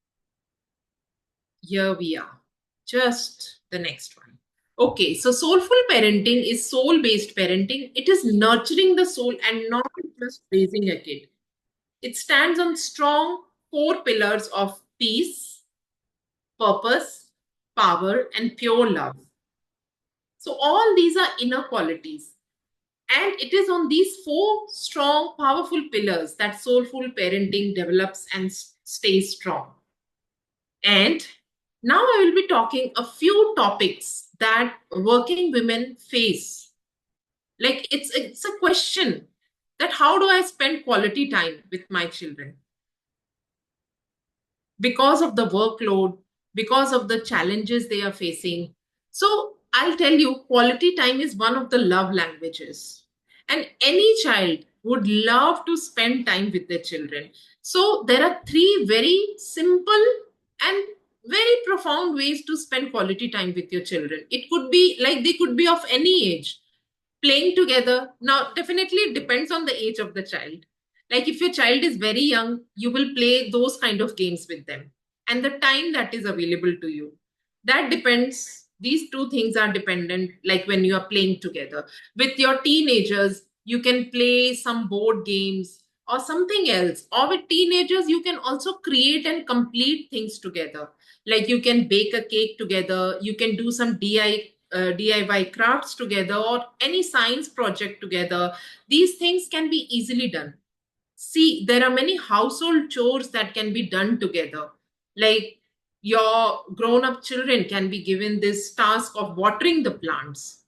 here we are. Just the next one. Okay, so soulful parenting is soul-based parenting. It is nurturing the soul and not just raising a kid. It stands on strong 4 pillars of peace, purpose, power, and pure love. So all these are inner qualities. And it is on these 4 strong, powerful pillars that soulful parenting develops and stays strong. And now I will be talking a few topics that working women face. Like it's a question that how do I spend quality time with my children? Because of the workload, because of the challenges they are facing. So I'll tell you, quality time is one of the love languages. And any child would love to spend time with their children. So there are 3 very simple and very profound ways to spend quality time with your children. It could be like they could be of any age. Playing together. Now, definitely it depends on the age of the child. Like if your child is very young, you will play those kind of games with them and the time that is available to you. That depends. These 2 things are dependent, like when you are playing together. With your teenagers, you can play some board games or something else. Or with teenagers, you can also create and complete things together. Like you can bake a cake together, you can do some DIY crafts together or any science project together. These things can be easily done. See, there are many household chores that can be done together. Like your grown up children can be given this task of watering the plants,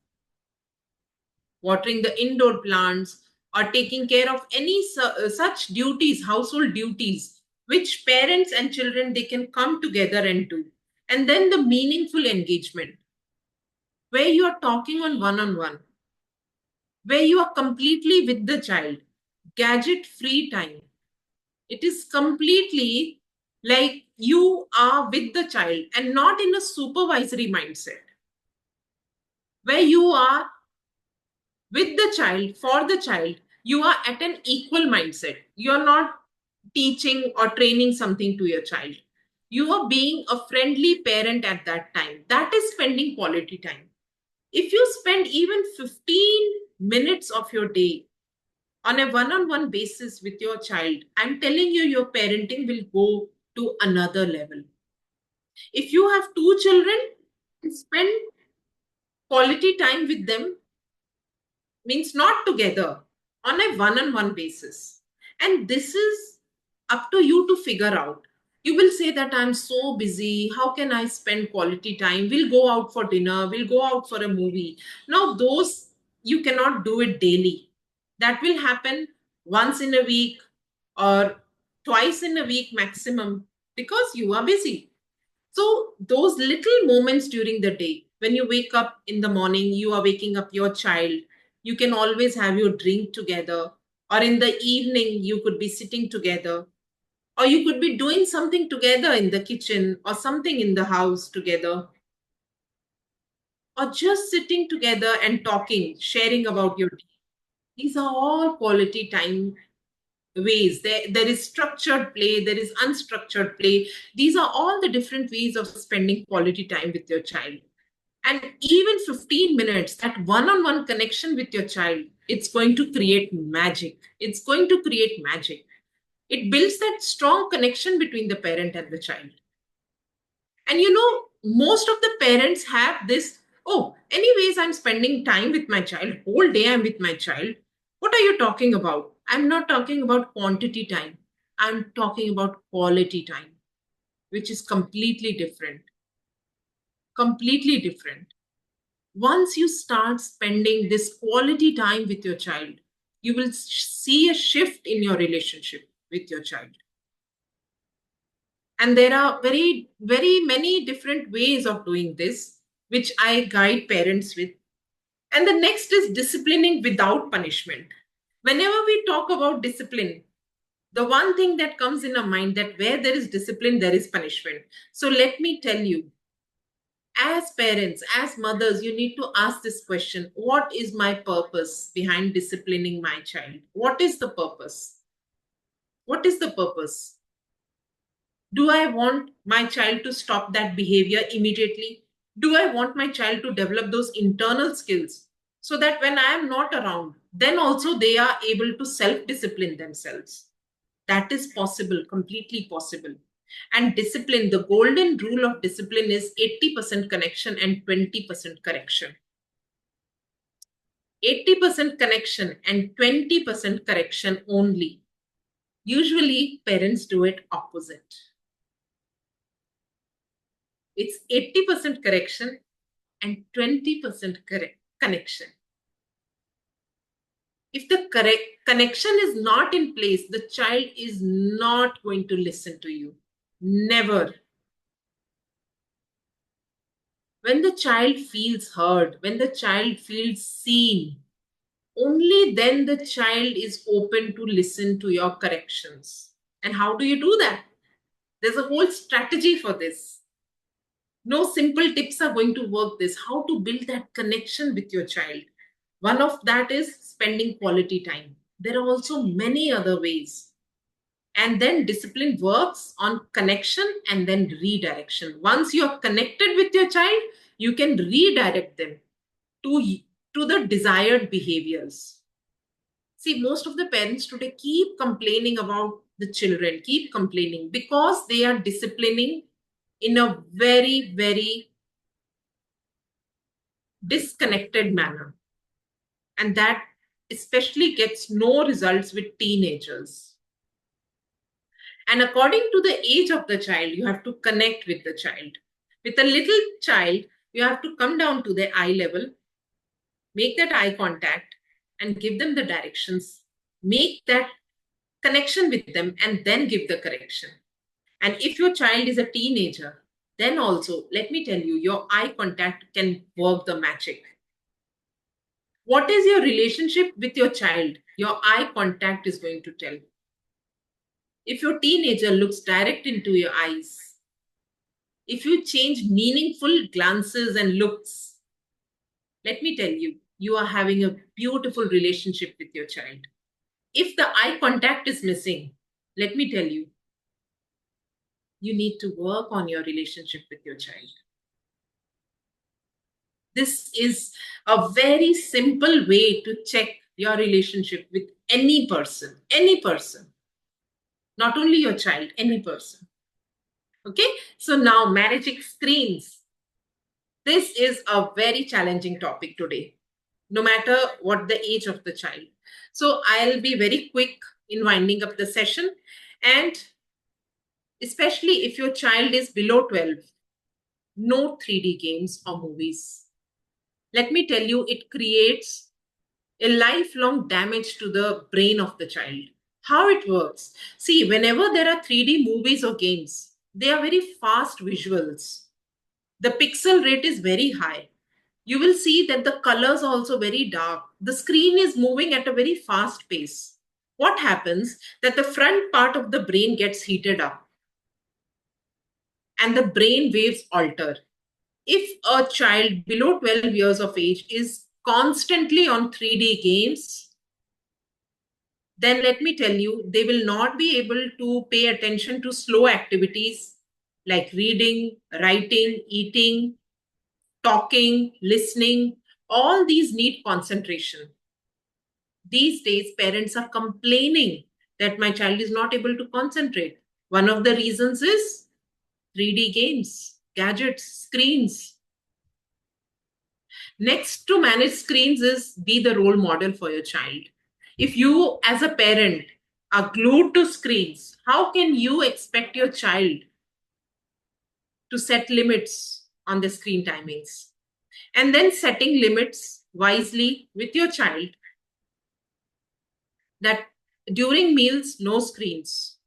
watering the indoor plants, or taking care of any such duties, household duties, which parents and children they can come together and do. And then the meaningful engagement, where you are talking on one, where you are completely with the child, gadget free time. It is completely like you are with the child and not in a supervisory mindset, where you are with the child, for the child, you are at an equal mindset. You are not teaching or training something to your child. You are being a friendly parent at that time. That is spending quality time. If you spend even 15 minutes of your day on a one-on-one basis with your child, I'm telling you, your parenting will go to another level. If you have 2 children, spend quality time with them, means not together, on a one-on-one basis. And this is up to you to figure out. You will say that I'm so busy. How can I spend quality time? We'll go out for dinner. We'll go out for a movie. Now, those you cannot do it daily. That will happen once in a week or twice in a week maximum because you are busy. So those little moments during the day, when you wake up in the morning, you are waking up your child, you can always have your drink together. Or in the evening, you could be sitting together. Or you could be doing something together in the kitchen or something in the house together. Or just sitting together and talking, sharing about your day. These are all quality time ways. There is structured play, there is unstructured play. These are all the different ways of spending quality time with your child. And even 15 minutes, that one-on-one connection with your child, it's going to create magic. It's going to create magic. It builds that strong connection between the parent and the child. And most of the parents have this, oh, anyways, I'm spending time with my child, whole day I'm with my child. What are you talking about? I'm not talking about quantity time. I'm talking about quality time, which is completely different. Completely different. Once you start spending this quality time with your child, you will see a shift in your relationship with your child. And there are very, very many different ways of doing this, which I guide parents with. And the next is disciplining without punishment. Whenever we talk about discipline, the one thing that comes in our mind that where there is discipline, there is punishment. So let me tell you, as parents, as mothers, you need to ask this question: what is my purpose behind disciplining my child? What is the purpose? What is the purpose? Do I want my child to stop that behavior immediately? Do I want my child to develop those internal skills so that when I am not around, then also they are able to self discipline themselves? That is possible, completely possible. And discipline, the golden rule of discipline is 80% connection and 20% correction. 80% connection and 20% correction only. Usually, parents do it opposite. It's 80% correction and 20% connection. If the correct connection is not in place, the child is not going to listen to you. Never. When the child feels heard, when the child feels seen, only then the child is open to listen to your corrections. And how do you do that? There's a whole strategy for this. No simple tips are going to work this. How to build that connection with your child. One of that is spending quality time. There are also many other ways. And then discipline works on connection and then redirection. Once you are connected with your child, you can redirect them to the desired behaviors. See, most of the parents today keep complaining about the children, keep complaining because they are disciplining in a very, very disconnected manner. And that especially gets no results with teenagers. And according to the age of the child, you have to connect with the child. With a little child, you have to come down to their eye level, make that eye contact, and give them the directions. Make that connection with them and then give the correction. And if your child is a teenager, then also, let me tell you, your eye contact can work the magic. What is your relationship with your child? Your eye contact is going to tell. If your teenager looks direct into your eyes, if you change meaningful glances and looks, let me tell you, you are having a beautiful relationship with your child. If the eye contact is missing, let me tell you, you need to work on your relationship with your child. This is a very simple way to check your relationship with any person, not only your child, any person. Okay, so now managing screens. This is a very challenging topic today, no matter what the age of the child. So I'll be very quick in winding up the session, and especially if your child is below 12, no 3D games or movies. Let me tell you, it creates a lifelong damage to the brain of the child. How it works? See, whenever there are 3D movies or games, they are very fast visuals. The pixel rate is very high. You will see that the colors are also very dark. The screen is moving at a very fast pace. What happens? That the front part of the brain gets heated up and the brain waves alter. If a child below 12 years of age is constantly on 3D games, then let me tell you, they will not be able to pay attention to slow activities like reading, writing, eating, talking, listening. All these need concentration. These days, parents are complaining that my child is not able to concentrate. One of the reasons is 3D games, gadgets, screens. Next to manage screens is be the role model for your child. If you as a parent are glued to screens, how can you expect your child to set limits on the screen timings? And then setting limits wisely with your child, that during meals, no screens.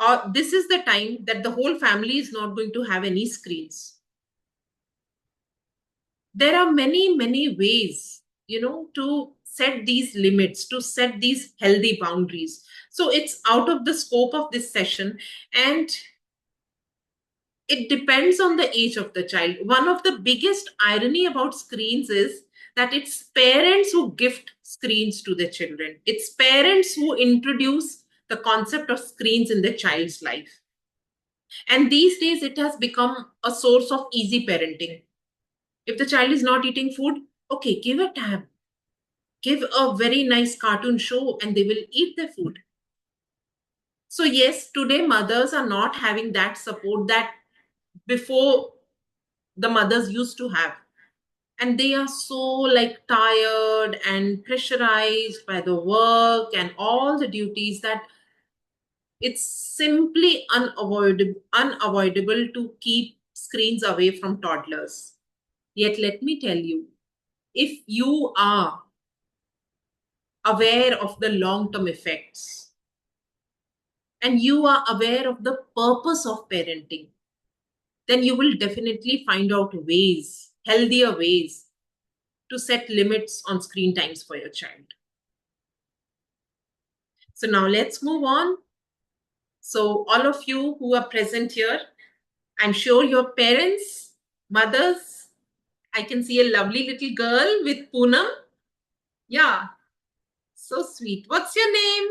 Or this is the time that the whole family is not going to have any screens. There are many, many ways, to set these limits, to set these healthy boundaries. So it's out of the scope of this session, and it depends on the age of the child. One of the biggest irony about screens is that it's parents who gift screens to their children. It's parents who introduce the concept of screens in their child's life. And these days, it has become a source of easy parenting. If the child is not eating food, okay, give a tab, give a very nice cartoon show, and they will eat their food. So, yes, today mothers are not having that support that before the mothers used to have. And they are so tired and pressurized by the work and all the duties that it's simply unavoidable to keep screens away from toddlers. Yet, let me tell you, if you are aware of the long term effects and you are aware of the purpose of parenting, then you will definitely find out ways, healthier ways, to set limits on screen times for your child. So now let's move on. So all of you who are present here, I'm sure your parents, mothers, I can see a lovely little girl with Poonam. Yeah, so sweet. What's your name?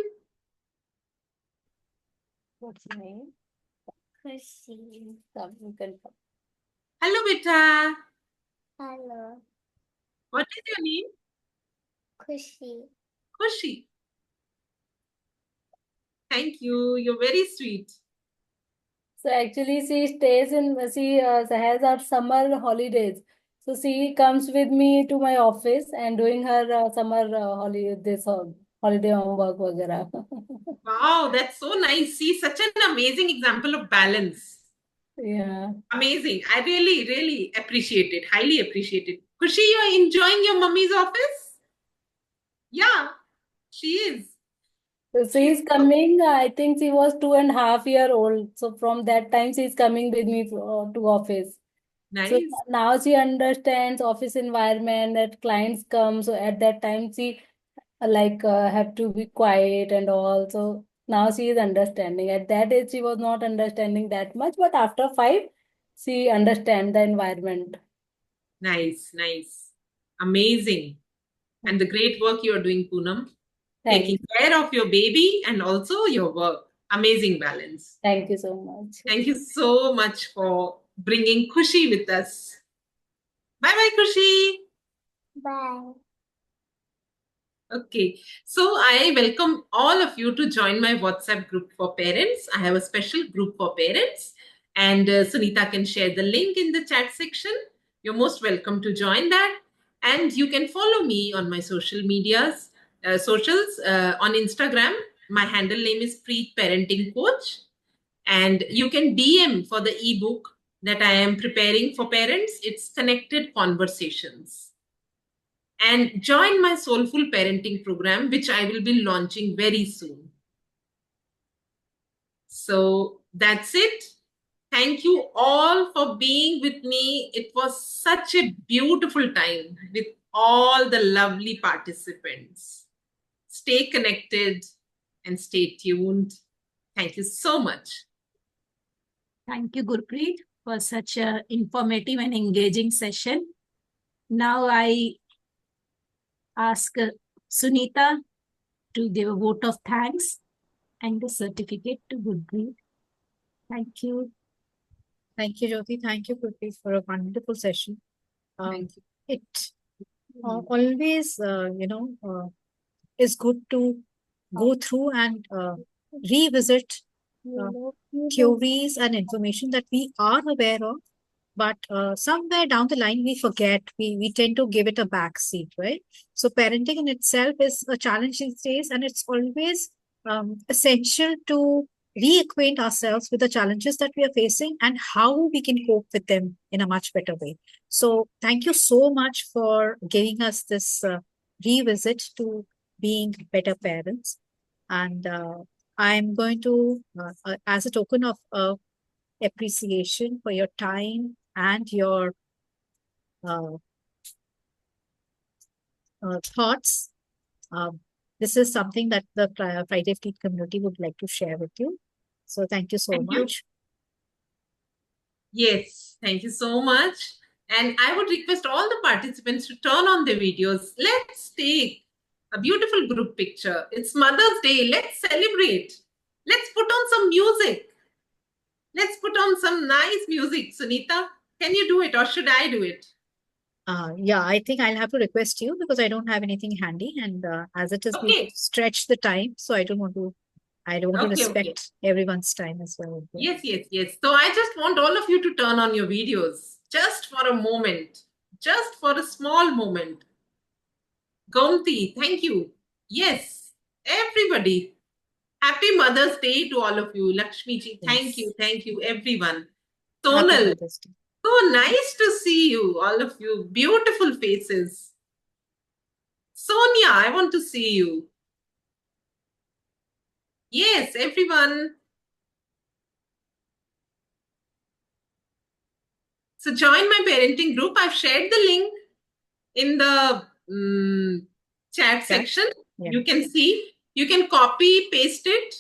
What's your name? Chrissy. Come, you can come. Hello, beta. Hello, What is your name? Chrissy. Kushi. Thank you. You're very sweet. So actually, she has our summer holidays. So she comes with me to my office and doing her summer holiday homework, वगैरह. Wow, that's so nice. See, such an amazing example of balance. Yeah. Amazing. I really, really appreciate it. Highly appreciate it. Kushi, you are enjoying your mummy's office? Yeah, she is. So she's coming. I think she was 2.5 years old. So from that time, she's coming with me to office. So Nice. now she understands office environment that clients come. So at that time, she have to be quiet and all. So now she is understanding. At that age, she was not understanding that much, but after 5, she understand the environment. Nice, nice. Amazing. And the great work you are doing, Poonam. Thank Taking you. care of your baby and also your work. Amazing balance. Thank you so much. Thank you so much for bringing Kushi with us. Bye bye, Kushi. Bye. Okay, so I welcome all of you to join my WhatsApp group for parents. I have a special group for parents, and Sunita can share the link in the chat section. You're most welcome to join that, and you can follow me on my socials on Instagram. My handle name is Preet Parenting Coach, and you can DM for the ebook that I am preparing for parents. It's Connected Conversations. And join my Soulful Parenting program, which I will be launching very soon. So that's it. Thank you all for being with me. It was such a beautiful time with all the lovely participants. Stay connected and stay tuned. Thank you so much. Thank you, Gurpreet, for such an informative and engaging session. Now I ask Sunita to give a vote of thanks and the certificate to Gurpreet. Thank you. Thank you, Jyoti. Thank you, Priti, for a wonderful session. Thank you. It always, is good to go through and revisit theories and information that we are aware of, but somewhere down the line we forget, we tend to give it a back seat, right? So parenting in itself is a challenge these days, and it's always essential to reacquaint ourselves with the challenges that we are facing and how we can cope with them in a much better way. So thank you so much for giving us this revisit to being better parents. And I'm going to, as a token of appreciation for your time and your thoughts, this is something that the Friday Fleet community would like to share with you. So thank you so Thank you. much. Yes, thank you so much. And I would request all the participants to turn on their videos. Let's take a beautiful group picture. It's Mother's Day. Let's celebrate. Let's put on some music. Let's put on some nice music. Sunita, can you do it or should I do it? Yeah, I think I'll have to request you because I don't have anything handy, and as it is, we've Okay. stretched the time, so I don't want to Okay. respect everyone's time as well. Yes. So I just want all of you to turn on your videos just for a moment, just for a small moment. Gomti, thank you. Yes, everybody. Happy Mother's Day to all of you. Lakshmi ji, thank you, everyone. Happy Tonal, Mother's Day. so nice to see you, all of you. Beautiful faces. Sonia, I want to see you. Yes, everyone. So join my parenting group. I've shared the link in the chat section. Yeah. You can see. You can copy, paste it.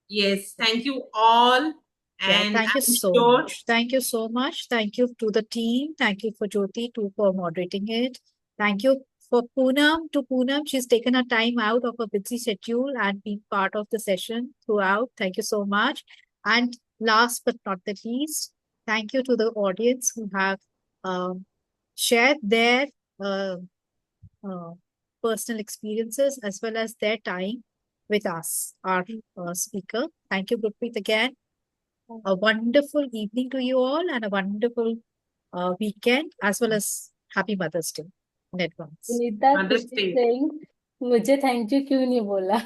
Yes, thank you all. Yeah, And thank you I'm so sure much. Thank you so much. Thank you to the team. Thank you for Jyoti too for moderating it. Thank you for Poonam to Poonam. She's taken her time out of a busy schedule and been part of the session throughout. Thank you so much. And last but not the least, thank you to the audience who have shared their uh, personal experiences as well as their time with us, our speaker. Thank you, Gurpreet, again. A wonderful evening to you all and a wonderful weekend as well as happy Mother's Day in advance. Sunita Mother's खुशी Day. saying मुझे thank you क्यों नहीं बोला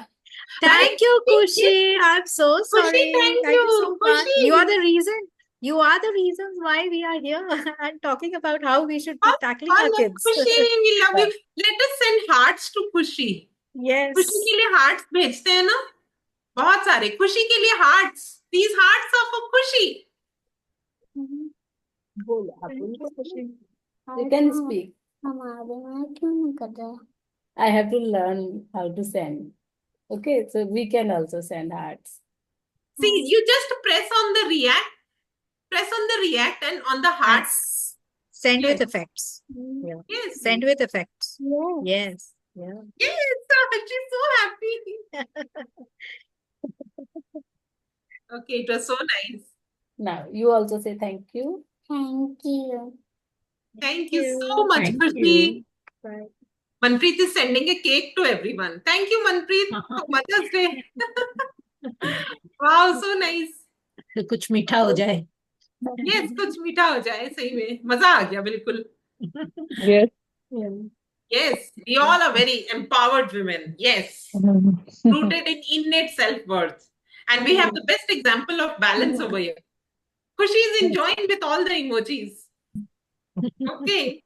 Thank you, Kushi. I'm so sorry. thank you you. so much. Kushi. You are the reason. You are the reasons why we are here and talking about how we should be How tackling fun our of kids. Kushi, we love you. Let us send hearts to Kushi. Yes. खुशी के लिए hearts भेजते हैं ना बहुत सारे खुशी के लिए hearts. These hearts are for खुशी. बोलो आप उनको खुशी you can speak हमारे में क्यों नहीं कर रहा? I have to learn how to send okay so we can also send hearts See, you just press on the react and on the heart. Send with Yes. effects. Yeah. Yes. Send with effects. Yes. Yes. Yeah. Yes, she's so happy. Okay, it was so nice. now you also say thank you Thank you. Thank you so much, Thank Khushi. you. Bye. Manpreet is sending a cake to everyone. Thank you, Manpreet, for Mother's Day. Wow, so nice. तो कुछ मीठा हो जाए Yes, कुछ मीठा हो जाए सही में मजा आ गया बिल्कुल. Yes. Yes, we all are very empowered women. Yes, rooted in innate self-worth. And we have the best example of balance over here. Khushi is enjoying with all the emojis. Okay.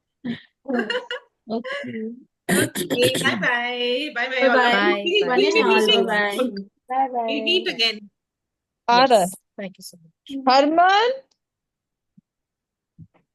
okay Okay, bye-bye. Bye-bye. all of Bye-bye. you. Bye. We'll Bye. meet Bye-bye. again. Bye bye. We'll meet again. All right. Yes. Thank you so much. Harman,